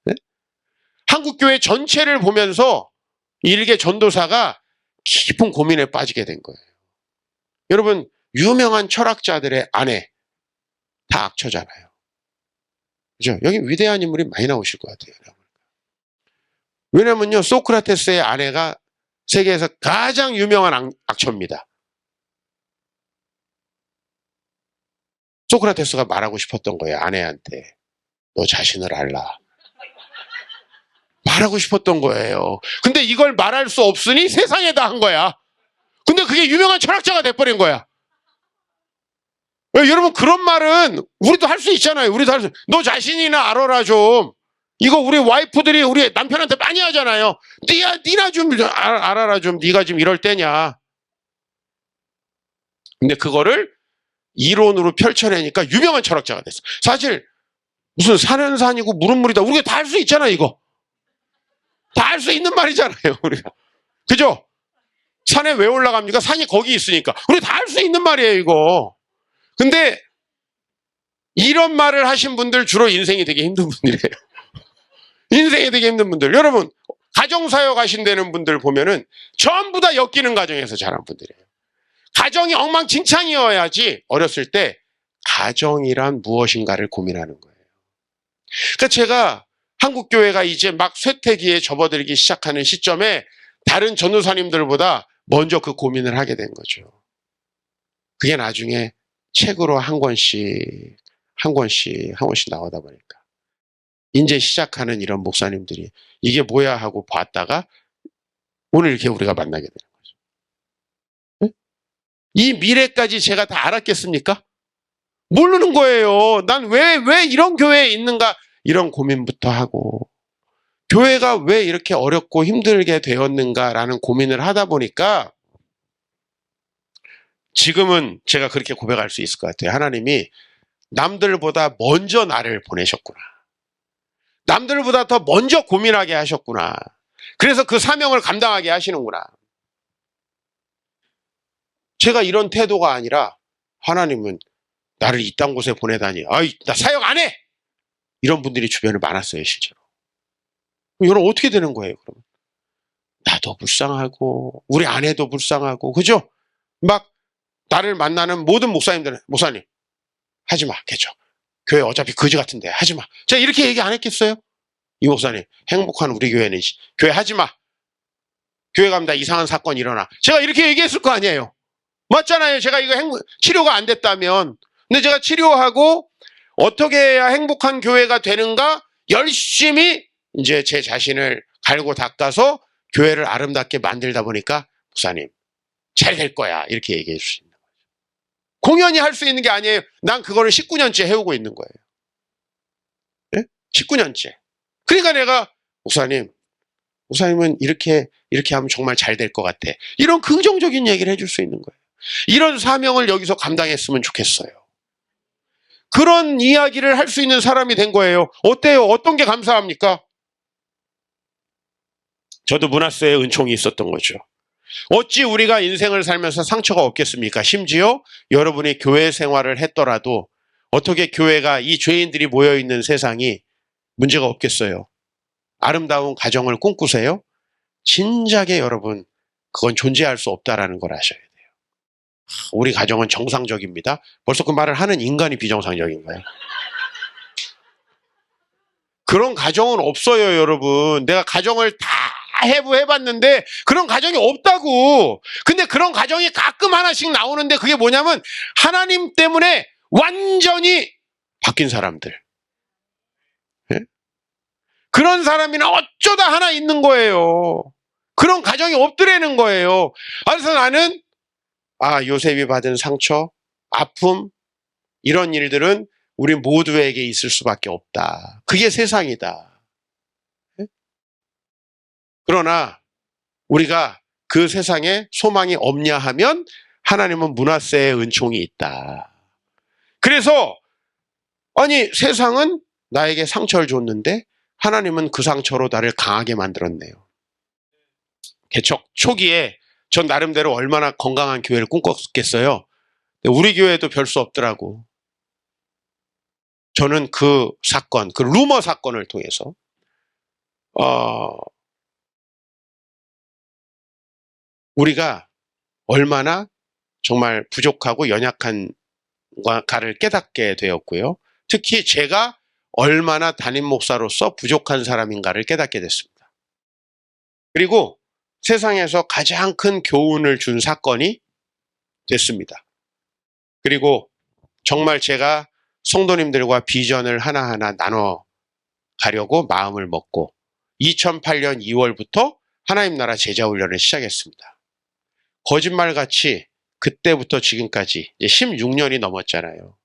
네? 한국교회 전체를 보면서 일개 전도사가 깊은 고민에 빠지게 된 거예요. 여러분, 유명한 철학자들의 아내 다 악처잖아요. 그죠? 여기 위대한 인물이 많이 나오실 것 같아요. 왜냐면요, 소크라테스의 아내가 세계에서 가장 유명한 악처입니다. 소크라테스가 말하고 싶었던 거예요, 아내한테. 너 자신을 알라. 말하고 싶었던 거예요. 근데 이걸 말할 수 없으니 세상에다 한 거야. 근데 그게 유명한 철학자가 돼버린 거야. 여러분, 그런 말은 우리도 할 수 있잖아요. 우리도 할 수. 너 자신이나 알아라 좀. 이거 우리 와이프들이 우리 남편한테 많이 하잖아요. 니나 좀 알아라 좀. 네가 지금 이럴 때냐. 근데 그거를 이론으로 펼쳐내니까 유명한 철학자가 됐어. 사실 무슨 산은 산이고 물은 물이다. 우리가 다 할 수 있잖아, 이거. 다 할 수 있는 말이잖아요, 우리가. 그죠? 산에 왜 올라갑니까? 산이 거기 있으니까. 우리 다 할 수 있는 말이에요, 이거. 근데 이런 말을 하신 분들 주로 인생이 되게 힘든 분이래요. 인생이 되게 힘든 분들. 여러분, 가정사역 하신다는 분들 보면은 전부 다 엮이는 가정에서 자란 분들이에요. 가정이 엉망진창이어야지 어렸을 때 가정이란 무엇인가를 고민하는 거예요. 그러니까 제가 한국교회가 이제 막 쇠퇴기에 접어들기 시작하는 시점에 다른 전도사님들보다 먼저 그 고민을 하게 된 거죠. 그게 나중에 책으로 한 권씩 나오다 보니까 이제 시작하는 이런 목사님들이 이게 뭐야 하고 봤다가 오늘 이렇게 우리가 만나게 되는 거죠. 네? 이 미래까지 제가 다 알았겠습니까? 모르는 거예요. 난 왜 이런 교회에 있는가 이런 고민부터 하고 교회가 왜 이렇게 어렵고 힘들게 되었는가라는 고민을 하다 보니까 지금은 제가 그렇게 고백할 수 있을 것 같아요. 하나님이 남들보다 먼저 나를 보내셨구나. 남들보다 더 먼저 고민하게 하셨구나. 그래서 그 사명을 감당하게 하시는구나. 제가 이런 태도가 아니라 하나님은 나를 이딴 곳에 보내다니. 아이, 나 사역 안 해! 이런 분들이 주변에 많았어요, 실제로. 여러분, 어떻게 되는 거예요, 그러면? 나도 불쌍하고, 우리 아내도 불쌍하고, 그죠? 막, 나를 만나는 모든 목사님들은, 목사님, 하지 마, 개죠. 교회 어차피 거지 같은데, 하지 마. 제가 이렇게 얘기 안 했겠어요? 이 목사님, 행복한 우리 교회는, 교회 하지 마. 교회 가면 다 이상한 사건이 일어나. 제가 이렇게 얘기했을 거 아니에요? 맞잖아요. 제가 이거 치료가 안 됐다면. 근데 제가 치료하고, 어떻게 해야 행복한 교회가 되는가? 열심히 이제 제 자신을 갈고 닦아서 교회를 아름답게 만들다 보니까 목사님 잘 될 거야 이렇게 얘기해 줄 수 있는 거죠. 공연히 할 수 있는 게 아니에요. 난 그거를 19년째 해오고 있는 거예요. 네? 19년째. 그러니까 내가 목사님은 이렇게 하면 정말 잘 될 것 같아. 이런 긍정적인 얘기를 해줄 수 있는 거예요. 이런 사명을 여기서 감당했으면 좋겠어요. 그런 이야기를 할 수 있는 사람이 된 거예요. 어때요? 어떤 게 감사합니까? 저도 문하세의 은총이 있었던 거죠. 어찌 우리가 인생을 살면서 상처가 없겠습니까? 심지어 여러분이 교회 생활을 했더라도 어떻게 교회가 이 죄인들이 모여있는 세상이 문제가 없겠어요? 아름다운 가정을 꿈꾸세요? 진작에 여러분 그건 존재할 수 없다라는 걸 아셔야 돼요. 우리 가정은 정상적입니다. 벌써 그 말을 하는 인간이 비정상적인가요? 그런 가정은 없어요, 여러분. 내가 가정을 다 해봤는데 그런 가정이 없다고. 근데 그런 가정이 가끔 하나씩 나오는데 그게 뭐냐면 하나님 때문에 완전히 바뀐 사람들. 네? 그런 사람이나 어쩌다 하나 있는 거예요. 그런 가정이 없더라는 거예요. 그래서 나는 요셉이 받은 상처, 아픔 이런 일들은 우리 모두에게 있을 수밖에 없다. 그게 세상이다. 그러나 우리가 그 세상에 소망이 없냐 하면 하나님은 문하세의 은총이 있다. 그래서 세상은 나에게 상처를 줬는데 하나님은 그 상처로 나를 강하게 만들었네요. 개척 초기에 전 나름대로 얼마나 건강한 교회를 꿈꿨겠어요. 우리 교회도 별 수 없더라고. 저는 그 사건, 그 루머 사건을 통해서 우리가 얼마나 정말 부족하고 연약한가를 깨닫게 되었고요. 특히 제가 얼마나 담임 목사로서 부족한 사람인가를 깨닫게 됐습니다. 그리고 세상에서 가장 큰 교훈을 준 사건이 됐습니다. 그리고 정말 제가 성도님들과 비전을 하나하나 나눠 가려고 마음을 먹고 2008년 2월부터 하나님 나라 제자훈련을 시작했습니다. 거짓말같이 그때부터 지금까지 이제 16년이 넘었잖아요.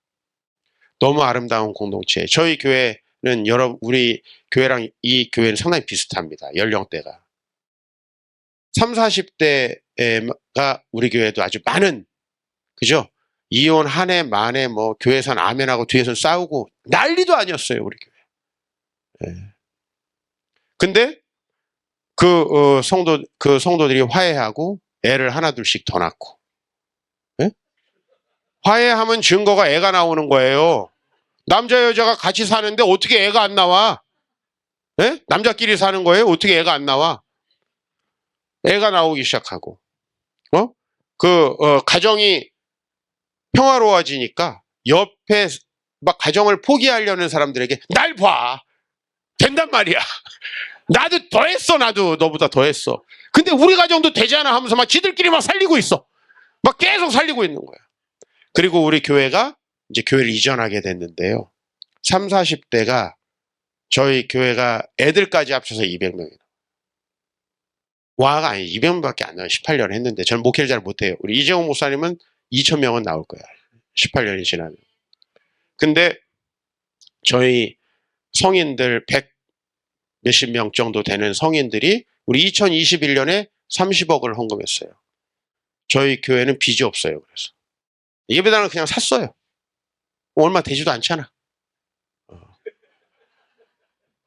너무 아름다운 공동체. 저희 교회는 우리 교회랑 이 교회는 상당히 비슷합니다. 연령대가. 30, 40대가 우리 교회도 아주 많은, 그죠? 이혼 한 해 만에 뭐 교회에서는 아멘하고 뒤에서는 싸우고 난리도 아니었어요, 우리 교회. 예. 근데 그 성도들이 화해하고 애를 하나 둘씩 더 낳고. 예? 화해하면 증거가 애가 나오는 거예요. 남자 여자가 같이 사는데 어떻게 애가 안 나와? 예? 남자끼리 사는 거예요? 어떻게 애가 안 나와? 애가 나오기 시작하고, 가정이 평화로워지니까 옆에 막 가정을 포기하려는 사람들에게 날 봐! 된단 말이야. 나도 더 했어, 나도. 너보다 더 했어. 근데 우리 가정도 되잖아 하면서 막 지들끼리 막 살리고 있어. 막 계속 살리고 있는 거야. 그리고 우리 교회가 이제 교회를 이전하게 됐는데요. 30, 40대가 저희 교회가 애들까지 합쳐서 200명이에요. 와가 아니 200명밖에 안 나와요. 18년 했는데 저는 목회를 잘 못해요. 우리 이재용 목사님은 2,000명은 나올 거야. 18년이 지나면. 근데 저희 성인들 100 몇십 명 정도 되는 성인들이 우리 2021년에 30억을 헌금했어요. 저희 교회는 빚이 없어요. 그래서 예배당을 그냥 샀어요. 얼마 되지도 않잖아.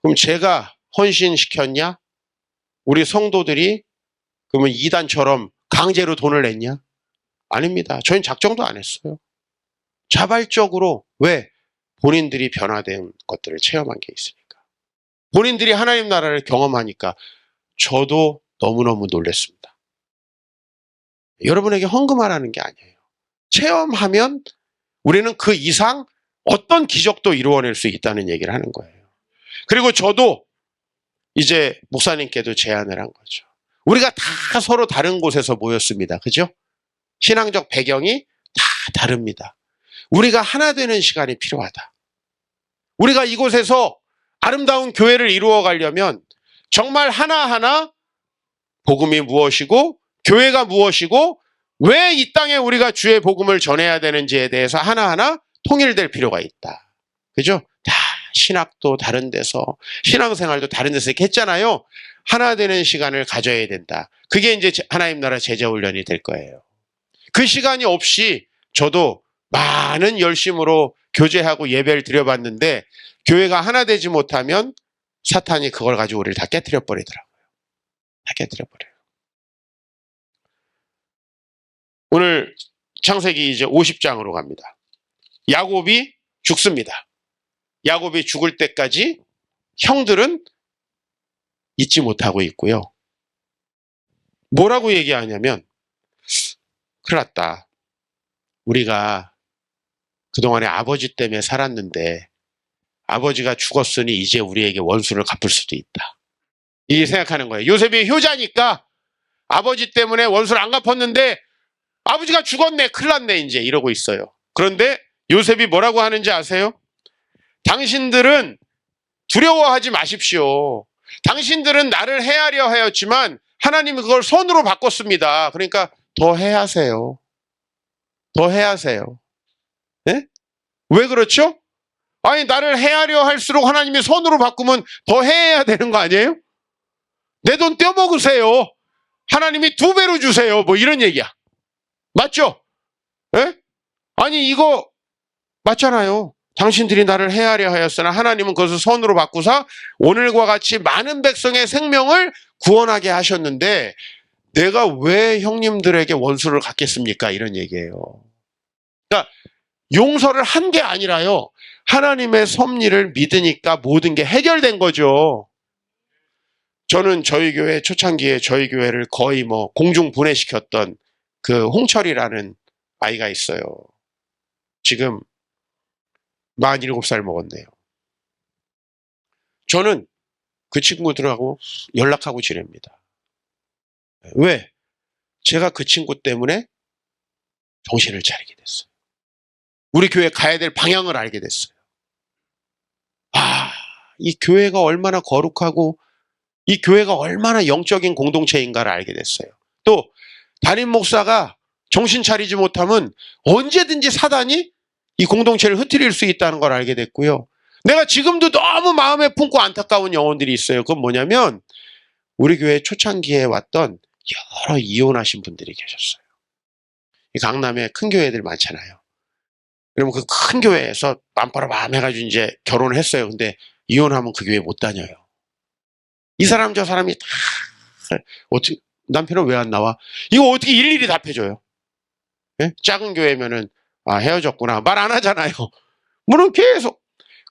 그럼 제가 헌신시켰냐? 우리 성도들이 그러면 이단처럼 강제로 돈을 냈냐? 아닙니다. 저희는 작정도 안 했어요. 자발적으로. 왜? 본인들이 변화된 것들을 체험한 게 있으니까. 본인들이 하나님 나라를 경험하니까 저도 너무너무 놀랐습니다. 여러분에게 헌금하라는 게 아니에요. 체험하면 우리는 그 이상 어떤 기적도 이루어낼 수 있다는 얘기를 하는 거예요. 그리고 저도 이제 목사님께도 제안을 한 거죠. 우리가 다 서로 다른 곳에서 모였습니다. 그죠? 신앙적 배경이 다 다릅니다. 우리가 하나 되는 시간이 필요하다. 우리가 이곳에서 아름다운 교회를 이루어 가려면 정말 하나하나 복음이 무엇이고 교회가 무엇이고 왜 이 땅에 우리가 주의 복음을 전해야 되는지에 대해서 하나하나 통일될 필요가 있다. 그죠? 다 신학도 다른 데서 신앙생활도 다른 데서 이렇게 했잖아요. 하나 되는 시간을 가져야 된다. 그게 이제 하나님 나라 제자훈련이 될 거예요. 그 시간이 없이 저도 많은 열심으로 교제하고 예배를 드려봤는데 교회가 하나 되지 못하면 사탄이 그걸 가지고 우리를 다 깨트려 버리더라고요. 다 깨트려 버려요. 오늘 창세기 이제 50장으로 갑니다. 야곱이 죽습니다. 야곱이 죽을 때까지 형들은 잊지 못하고 있고요. 뭐라고 얘기하냐면 큰일 났다. 우리가 그동안에 아버지 때문에 살았는데 아버지가 죽었으니 이제 우리에게 원수를 갚을 수도 있다. 이 생각하는 거예요. 요셉이 효자니까 아버지 때문에 원수를 안 갚았는데 아버지가 죽었네. 큰일 났네. 이제 이러고 있어요. 그런데 요셉이 뭐라고 하는지 아세요? 당신들은 두려워하지 마십시오. 당신들은 나를 해하려 하였지만 하나님이 그걸 선으로 바꿨습니다. 그러니까 더 해하세요. 더 해하세요. 네? 왜 그렇죠? 아니 나를 해하려 할수록 하나님이 선으로 바꾸면 더 해야 되는 거 아니에요? 내 돈 떼먹으세요. 하나님이 2배로 주세요. 뭐 이런 얘기야. 맞죠? 예? 아니 이거 맞잖아요. 당신들이 나를 해하려 하였으나 하나님은 그것을 선으로 바꾸사 오늘과 같이 많은 백성의 생명을 구원하게 하셨는데 내가 왜 형님들에게 원수를 갚겠습니까? 이런 얘기예요. 그러니까 용서를 한 게 아니라요. 하나님의 섭리를 믿으니까 모든 게 해결된 거죠. 저는 저희 교회 초창기에 저희 교회를 거의 뭐 공중 분해시켰던 그 홍철이라는 아이가 있어요. 지금 47살 먹었네요. 저는 그 친구들하고 연락하고 지냅니다. 왜? 제가 그 친구 때문에 정신을 차리게 됐어요. 우리 교회 가야 될 방향을 알게 됐어요. 아, 이 교회가 얼마나 거룩하고 이 교회가 얼마나 영적인 공동체인가를 알게 됐어요. 또 담임 목사가 정신 차리지 못하면 언제든지 사단이 이 공동체를 흐트릴 수 있다는 걸 알게 됐고요. 내가 지금도 너무 마음에 품고 안타까운 영혼들이 있어요. 그건 뭐냐면 우리 교회 초창기에 왔던 여러 이혼하신 분들이 계셨어요. 이 강남에 큰 교회들 많잖아요. 그러면 그 큰 교회에서 맘바라밤 해가지고 이제 결혼을 했어요. 근데 이혼하면 그 교회 못 다녀요. 이 사람 저 사람이 다 어떻게 남편은 왜 안 나와? 이거 어떻게 일일이 답해줘요? 예? 작은 교회면은 헤어졌구나 말 안 하잖아요. 물론 계속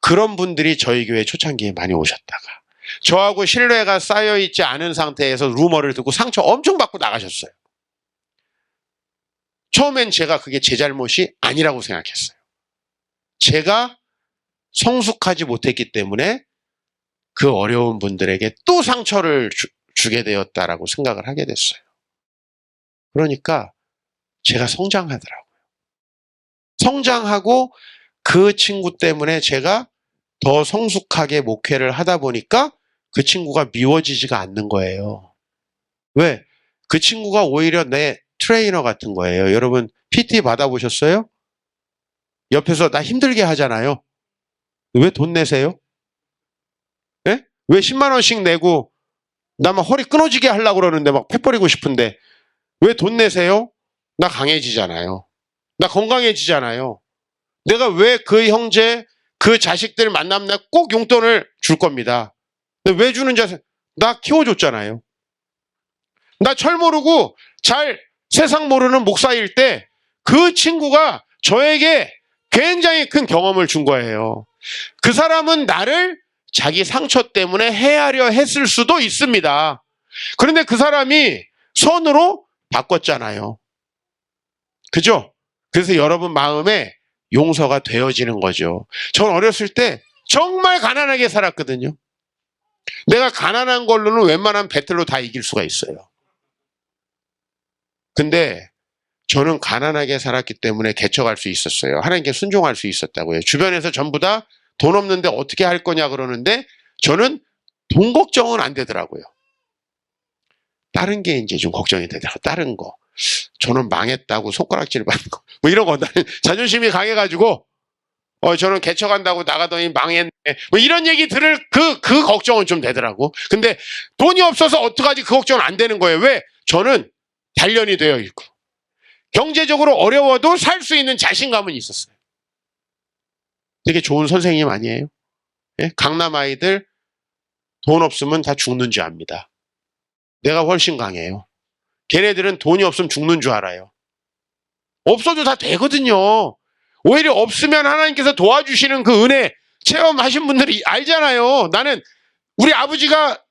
그런 분들이 저희 교회 초창기에 많이 오셨다가 저하고 신뢰가 쌓여있지 않은 상태에서 루머를 듣고 상처 엄청 받고 나가셨어요. 처음엔 제가 그게 제 잘못이 아니라고 생각했어요. 제가 성숙하지 못했기 때문에 그 어려운 분들에게 또 상처를 주게 되었다라고 생각을 하게 됐어요. 그러니까 제가 성장하더라고요. 성장하고 그 친구 때문에 제가 더 성숙하게 목회를 하다 보니까 그 친구가 미워지지가 않는 거예요. 왜? 그 친구가 오히려 내 트레이너 같은 거예요. 여러분 PT 받아보셨어요? 옆에서 나 힘들게 하잖아요. 왜 돈 내세요? 예? 왜 10만 원씩 내고 나 막 허리 끊어지게 하려고 그러는데 막 패 버리고 싶은데 왜 돈 내세요? 나 강해지잖아요. 나 건강해지잖아요. 내가 왜 그 형제, 그 자식들 만나면 나 꼭 용돈을 줄 겁니다. 근데 왜 주는지 아세요? 나 키워줬잖아요. 나 철 모르고 잘 세상 모르는 목사일 때 그 친구가 저에게 굉장히 큰 경험을 준 거예요. 그 사람은 나를 자기 상처 때문에 해하려 했을 수도 있습니다. 그런데 그 사람이 선으로 바꿨잖아요. 그죠? 그래서 여러분 마음에 용서가 되어지는 거죠. 전 어렸을 때 정말 가난하게 살았거든요. 내가 가난한 걸로는 웬만한 배틀로 다 이길 수가 있어요. 근데 저는 가난하게 살았기 때문에 개척할 수 있었어요. 하나님께 순종할 수 있었다고요. 주변에서 전부 다 돈 없는데 어떻게 할 거냐 그러는데 저는 돈 걱정은 안 되더라고요. 다른 게 이제 좀 걱정이 되더라고요. 다른 거. 저는 망했다고 손가락질 받는 거. 뭐 이런 거. 나는 자존심이 강해가지고 저는 개척한다고 나가더니 망했네. 뭐 이런 얘기 들을 그 걱정은 좀 되더라고. 근데 돈이 없어서 어떡하지 그 걱정은 안 되는 거예요. 왜? 저는 단련이 되어 있고 경제적으로 어려워도 살 수 있는 자신감은 있었어요. 되게 좋은 선생님 아니에요? 예? 강남 아이들 돈 없으면 다 죽는 줄 압니다. 내가 훨씬 강해요. 걔네들은 돈이 없으면 죽는 줄 알아요. 없어도 다 되거든요. 오히려 없으면 하나님께서 도와주시는 그 은혜 체험하신 분들이 알잖아요. 나는 우리 아버지가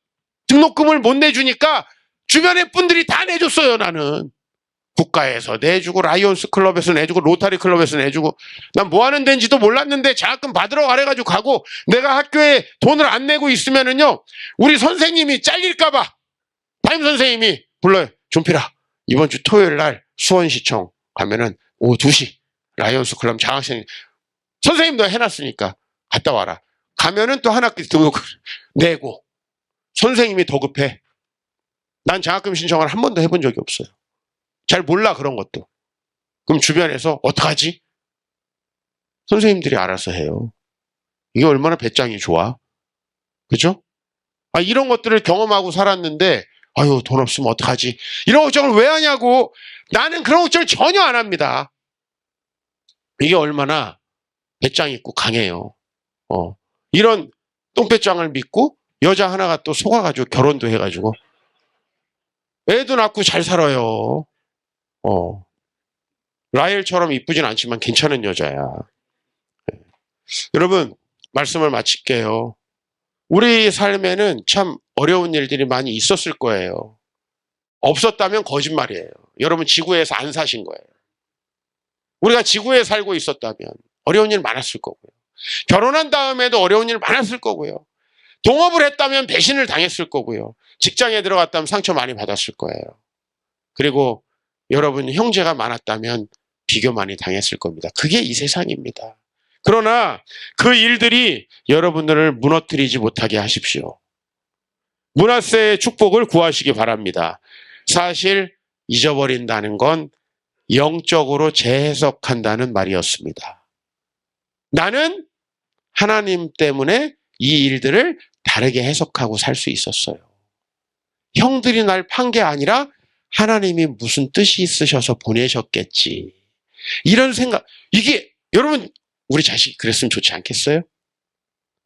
등록금을 못 내주니까 주변의 분들이 다 내줬어요. 나는 국가에서 내주고 라이온스 클럽에서 내주고 로타리 클럽에서 내주고 난 뭐 하는 데인지도 몰랐는데 장학금 받으러 가래가지고 가고 내가 학교에 돈을 안 내고 있으면은요 우리 선생님이 잘릴까봐 담임 선생님이 불러요. 존필아 이번 주 토요일 날 수원시청 가면은 오후 2시 라이온스 클럽 장학생 선생님 너 해놨으니까 갔다 와라. 가면은 또 한 학기 등록을 내고 선생님이 더 급해. 난 장학금 신청을 한 번도 해본 적이 없어요. 잘 몰라 그런 것도. 그럼 주변에서 어떡하지? 선생님들이 알아서 해요. 이게 얼마나 배짱이 좋아. 그죠? 이런 것들을 경험하고 살았는데 아유 돈 없으면 어떡하지? 이런 걱정을 왜 하냐고. 나는 그런 걱정을 전혀 안 합니다. 이게 얼마나 배짱 있고 강해요. 이런 똥배짱을 믿고 여자 하나가 또 속아가지고 결혼도 해가지고 애도 낳고 잘 살아요. 라헬처럼 이쁘진 않지만 괜찮은 여자야. 여러분, 말씀을 마칠게요. 우리 삶에는 참 어려운 일들이 많이 있었을 거예요. 없었다면 거짓말이에요. 여러분, 지구에서 안 사신 거예요. 우리가 지구에 살고 있었다면 어려운 일 많았을 거고요. 결혼한 다음에도 어려운 일 많았을 거고요. 동업을 했다면 배신을 당했을 거고요. 직장에 들어갔다면 상처 많이 받았을 거예요. 그리고 여러분, 형제가 많았다면 비교 많이 당했을 겁니다. 그게 이 세상입니다. 그러나 그 일들이 여러분들을 무너뜨리지 못하게 하십시오. 므낫세의 축복을 구하시기 바랍니다. 사실 잊어버린다는 건 영적으로 재해석한다는 말이었습니다. 나는 하나님 때문에 이 일들을 다르게 해석하고 살 수 있었어요. 형들이 날 판 게 아니라 하나님이 무슨 뜻이 있으셔서 보내셨겠지. 이런 생각, 이게 여러분, 우리 자식이 그랬으면 좋지 않겠어요?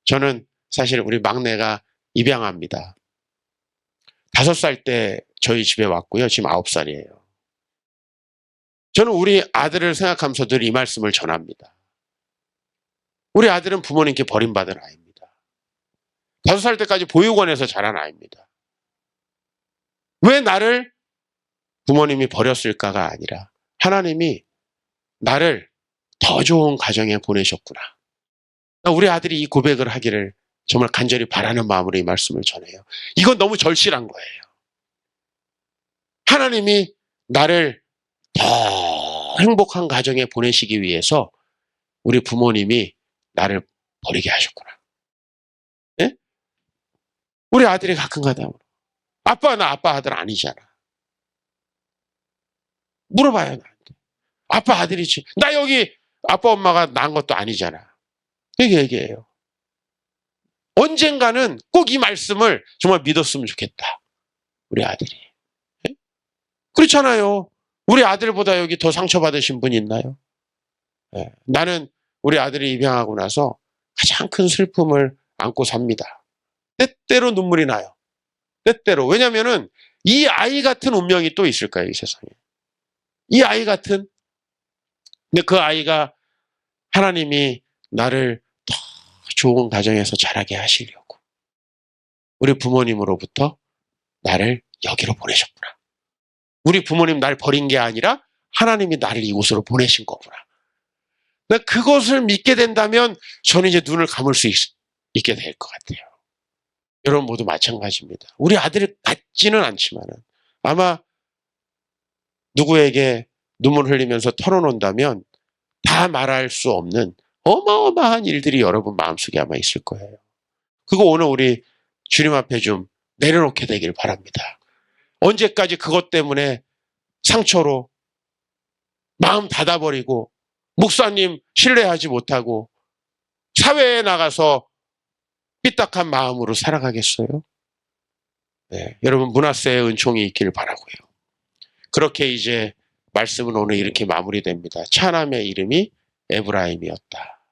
저는 사실 우리 막내가 입양합니다. 5살 때 저희 집에 왔고요. 지금 9살이에요. 저는 우리 아들을 생각하면서 늘 이 말씀을 전합니다. 우리 아들은 부모님께 버림받은 아이입니다. 5살 때까지 보육원에서 자란 아이입니다. 왜 나를 부모님이 버렸을까가 아니라 하나님이 나를 더 좋은 가정에 보내셨구나. 우리 아들이 이 고백을 하기를 정말 간절히 바라는 마음으로 이 말씀을 전해요. 이건 너무 절실한 거예요. 하나님이 나를 더 행복한 가정에 보내시기 위해서 우리 부모님이 나를 버리게 하셨구나. 네? 우리 아들이 가끔가다 아빠, 나 아빠 아들 아니잖아. 물어봐요, 나한테. 아빠 아들이지. 나 여기 아빠 엄마가 낳은 것도 아니잖아. 이렇게 얘기해요. 언젠가는 꼭 이 말씀을 정말 믿었으면 좋겠다. 우리 아들이. 네? 그렇잖아요. 우리 아들보다 여기 더 상처받으신 분 있나요? 네. 나는 우리 아들이 입양하고 나서 가장 큰 슬픔을 안고 삽니다. 때때로 눈물이 나요. 때때로. 왜냐면은 이 아이 같은 운명이 또 있을까요, 이 세상에? 이 아이 같은. 근데 그 아이가 하나님이 나를 더 좋은 가정에서 자라게 하시려고 우리 부모님으로부터 나를 여기로 보내셨구나. 우리 부모님 날 버린 게 아니라 하나님이 나를 이곳으로 보내신 거구나. 그것을 믿게 된다면 저는 이제 눈을 감을 수 있게 될 것 같아요. 여러분 모두 마찬가지입니다. 우리 아들 같지는 않지만은 아마 누구에게 눈물 흘리면서 털어놓는다면 다 말할 수 없는 어마어마한 일들이 여러분 마음속에 아마 있을 거예요. 그거 오늘 우리 주님 앞에 좀 내려놓게 되길 바랍니다. 언제까지 그것 때문에 상처로 마음 닫아버리고 목사님 신뢰하지 못하고 사회에 나가서 삐딱한 마음으로 살아가겠어요? 네, 여러분 므낫세의 은총이 있기를 바라고요. 그렇게 이제 말씀은 오늘 이렇게 마무리됩니다. 차남의 이름이 에브라임이었다.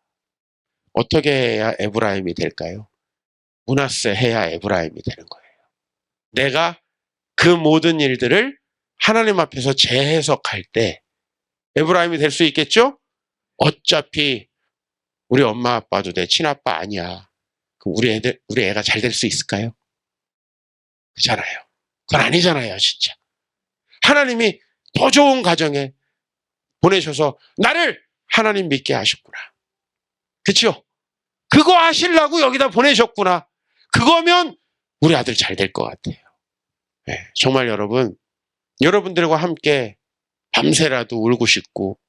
어떻게 해야 에브라임이 될까요? 므낫세 해야 에브라임이 되는 거예요. 내가 그 모든 일들을 하나님 앞에서 재해석할 때 에브라임이 될 수 있겠죠? 어차피 우리 엄마 아빠도 내 친아빠 아니야. 우리 애가 잘 될 수 있을까요? 그렇잖아요. 그건 아니잖아요, 진짜. 하나님이 더 좋은 가정에 보내셔서 나를 하나님 믿게 하셨구나. 그렇죠? 그거 하시려고 여기다 보내셨구나. 그거면 우리 아들 잘 될 것 같아요. 네, 정말 여러분들과 함께 밤새라도 울고 싶고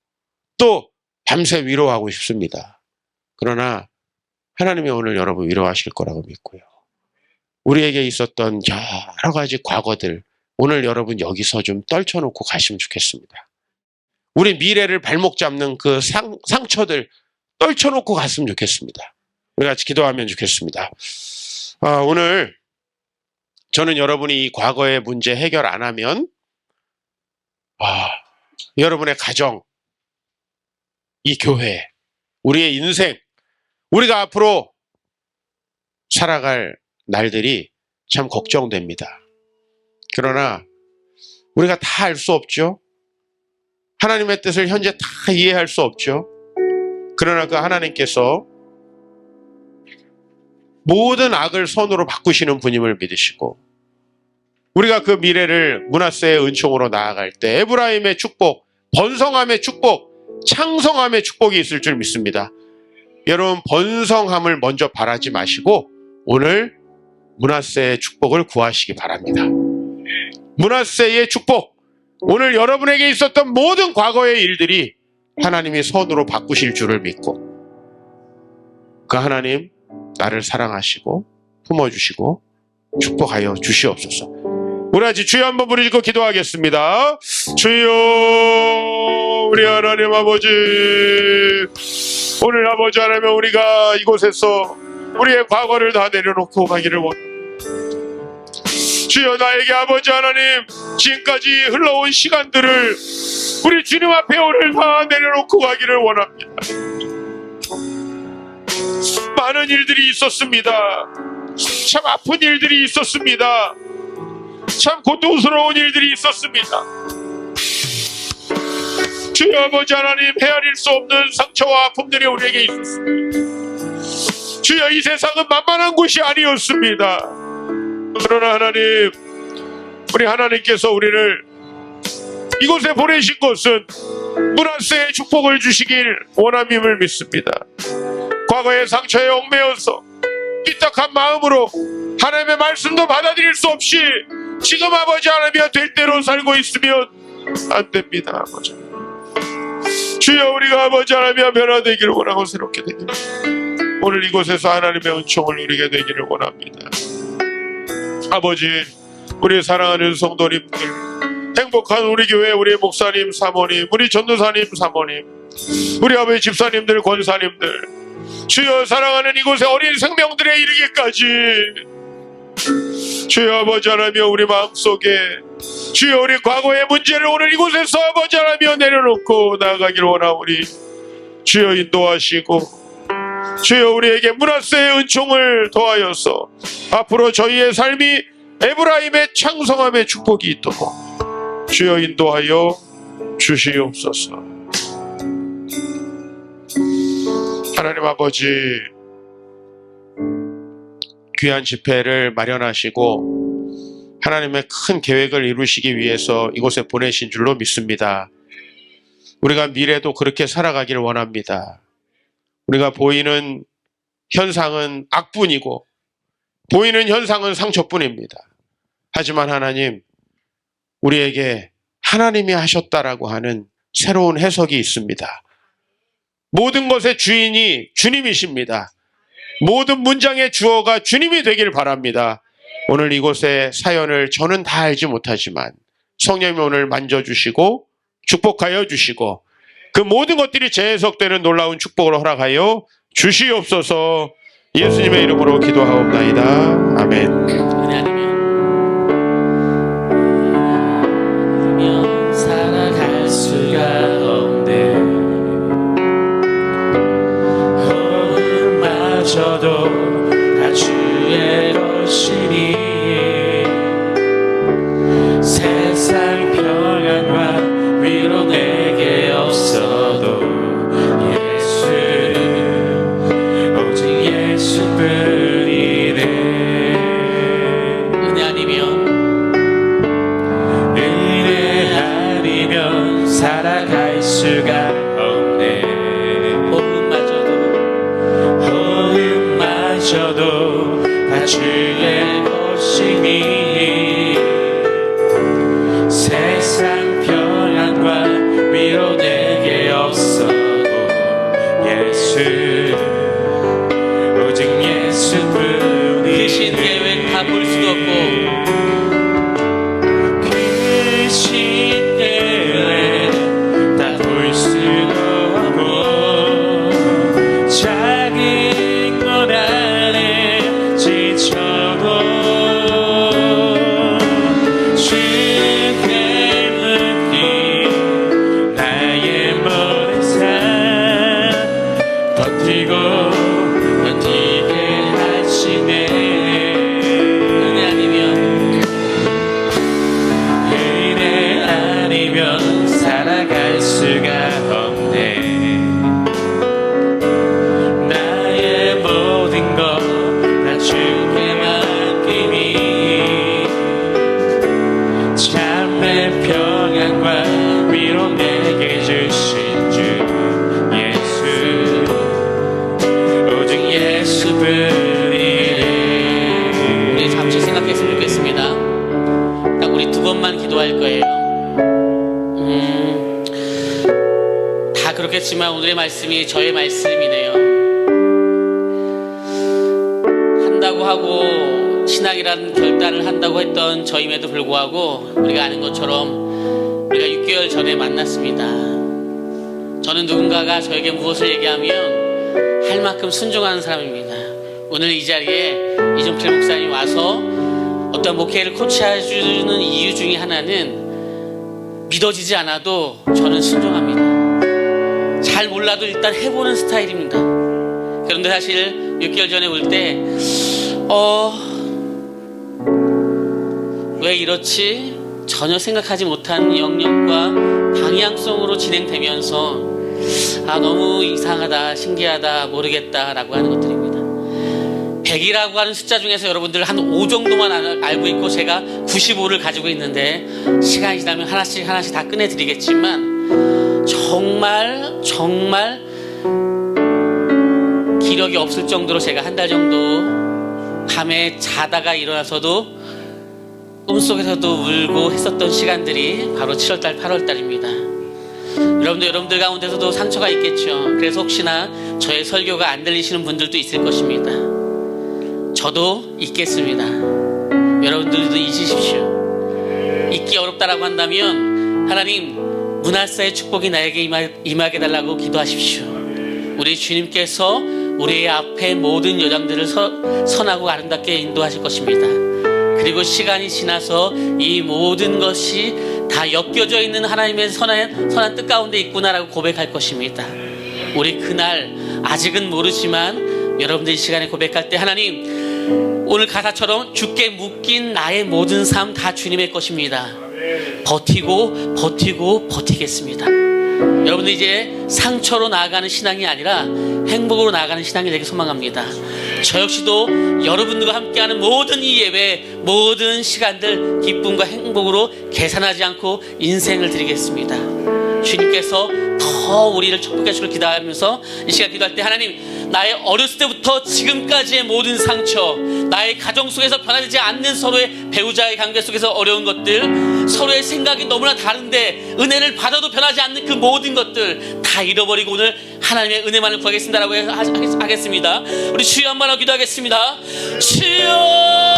또 밤새 위로하고 싶습니다. 그러나 하나님이 오늘 여러분 위로하실 거라고 믿고요. 우리에게 있었던 여러 가지 과거들 오늘 여러분 여기서 좀 떨쳐놓고 가시면 좋겠습니다. 우리 미래를 발목 잡는 그 상처들 떨쳐놓고 갔으면 좋겠습니다. 우리 같이 기도하면 좋겠습니다. 오늘 저는 여러분이 이 과거의 문제 해결 안 하면 여러분의 가정, 이 교회, 우리의 인생, 우리가 앞으로 살아갈 날들이 참 걱정됩니다. 그러나 우리가 다 알 수 없죠. 하나님의 뜻을 현재 다 이해할 수 없죠. 그러나 그 하나님께서 모든 악을 선으로 바꾸시는 분임을 믿으시고 우리가 그 미래를 므낫세의 은총으로 나아갈 때 에브라임의 축복, 번성함의 축복, 창성함의 축복이 있을 줄 믿습니다. 여러분 번성함을 먼저 바라지 마시고 오늘 므낫세의 축복을 구하시기 바랍니다. 므낫세의 축복, 오늘 여러분에게 있었던 모든 과거의 일들이 하나님이 선으로 바꾸실 줄을 믿고 그 하나님 나를 사랑하시고 품어주시고 축복하여 주시옵소서. 우리 같이 주여 한번 부르짖고 기도하겠습니다. 주여 우리 하나님 아버지, 오늘 아버지 하나님 우리가 이곳에서 우리의 과거를 다 내려놓고 가기를 원합니다. 주여 나에게 아버지 하나님 지금까지 흘러온 시간들을 우리 주님 앞에 오늘 다 내려놓고 가기를 원합니다. 많은 일들이 있었습니다. 참 아픈 일들이 있었습니다. 참 고통스러운 일들이 있었습니다. 주여 아버지 하나님 헤아릴 수 없는 상처와 아픔들이 우리에게 있었습니다. 주여 이 세상은 만만한 곳이 아니었습니다. 그러나 하나님, 우리 하나님께서 우리를 이곳에 보내신 것은 므낫세의 축복을 주시길 원함임을 믿습니다. 과거의 상처에 얽매여서 삐딱한 마음으로 하나님의 말씀도 받아들일 수 없이 지금 아버지 하나님이 될 대로 살고 있으면 안 됩니다. 아버지 주여 우리가 아버지 하나님이 변화되기를 원하고 새롭게 되기를 오늘 이곳에서 하나님의 은총을 누리게 되기를 원합니다. 아버지 우리 사랑하는 성도님들, 행복한 우리 교회 우리 목사님 사모님, 우리 전도사님 사모님, 우리 아버지 집사님들 권사님들, 주여 사랑하는 이곳의 어린 생명들에 이르기까지 주여 아버지 하나며 우리 마음속에 주여 우리 과거의 문제를 오늘 이곳에서 아버지 하나며 내려놓고 나아가길 원하오니 주여 인도하시고 주여 우리에게 므낫세의 은총을 더하여서 앞으로 저희의 삶이 에브라임의 창성함의 축복이 있도록 주여 인도하여 주시옵소서. 하나님 아버지 귀한 집회를 마련하시고 하나님의 큰 계획을 이루시기 위해서 이곳에 보내신 줄로 믿습니다. 우리가 미래도 그렇게 살아가기를 원합니다. 우리가 보이는 현상은 악뿐이고 보이는 현상은 상처뿐입니다. 하지만 하나님, 우리에게 하나님이 하셨다라고 하는 새로운 해석이 있습니다. 모든 것의 주인이 주님이십니다. 모든 문장의 주어가 주님이 되길 바랍니다. 오늘 이곳의 사연을 저는 다 알지 못하지만 성령님이 오늘 만져주시고 축복하여 주시고 그 모든 것들이 재해석되는 놀라운 축복을 허락하여 주시옵소서. 예수님의 이름으로 기도하옵나이다. 아멘. 은혜하며 살아갈 수가 없네. 마저도 다 주의 것이니 세상 평안과 위로 내게 없어도 예수 오직 예수뿐이네. 은혜 아니면 살아갈 수가 없네. 호흡마저도 다 주의 것이니 세상 평안과 위로 내게 없어도 예수 오직 예수뿐이. 귀신 계획 다 볼 수도 없고 귀신 계획 다 볼 수도 없고 작은 것 안에 지쳐도 모르겠지만 오늘의 말씀이 저의 말씀이네요. 한다고 하고 신앙이라는 결단을 한다고 했던 저임에도 불구하고 우리가 아는 것처럼 우리가 6개월 전에 만났습니다. 저는 누군가가 저에게 무엇을 얘기하면 할 만큼 순종하는 사람입니다. 오늘 이 자리에 이종필 목사님 와서 어떤 목회를 코치해주는 이유 중에 하나는 믿어지지 않아도 저는 순종합니다. 잘 몰라도 일단 해보는 스타일입니다. 그런데 사실 6개월 전에 올 때 왜 이렇지? 전혀 생각하지 못한 영역과 방향성으로 진행되면서 너무 이상하다, 신기하다, 모르겠다 라고 하는 것들입니다. 100이라고 하는 숫자 중에서 여러분들 한 5 정도만 알고 있고 제가 95를 가지고 있는데 시간이 지나면 하나씩 다 꺼내드리겠지만 정말 기력이 없을 정도로 제가 한 달 정도 밤에 자다가 일어나서도 꿈속에서도 울고 했었던 시간들이 바로 7월달, 8월달입니다. 여러분들 가운데서도 상처가 있겠죠. 그래서 혹시나 저의 설교가 안 들리시는 분들도 있을 것입니다. 저도 잊겠습니다. 여러분들도 잊으십시오. 잊기 어렵다라고 한다면 하나님 문할사의 축복이 나에게 임하게 달라고 기도하십시오. 우리 주님께서 우리의 앞에 모든 여정들을 선하고 아름답게 인도하실 것입니다. 그리고 시간이 지나서 이 모든 것이 다 엮여져 있는 하나님의 선한 뜻 가운데 있구나라고 고백할 것입니다. 우리 그날 아직은 모르지만 여러분들 이 시간에 고백할 때 하나님 오늘 가사처럼 주께 묶인 나의 모든 삶 다 주님의 것입니다. 버티겠습니다. 여러분들 이제 상처로 나아가는 신앙이 아니라 행복으로 나아가는 신앙이 되길 소망합니다. 저 역시도 여러분들과 함께하는 모든 이 예배, 모든 시간들 기쁨과 행복으로 계산하지 않고 인생을 드리겠습니다. 주님께서 더 우리를 축복해 주길 기도하면서 이 시간 기도할 때 하나님 나의 어렸을 때부터 지금까지의 모든 상처, 나의 가정 속에서 변화되지 않는 서로의 배우자의 관계 속에서 어려운 것들, 서로의 생각이 너무나 다른데 은혜를 받아도 변하지 않는 그 모든 것들 다 잃어버리고 오늘 하나님의 은혜만을 구하겠습니다라고 하겠습니다. 우리 주여 한번 기도하겠습니다. 주여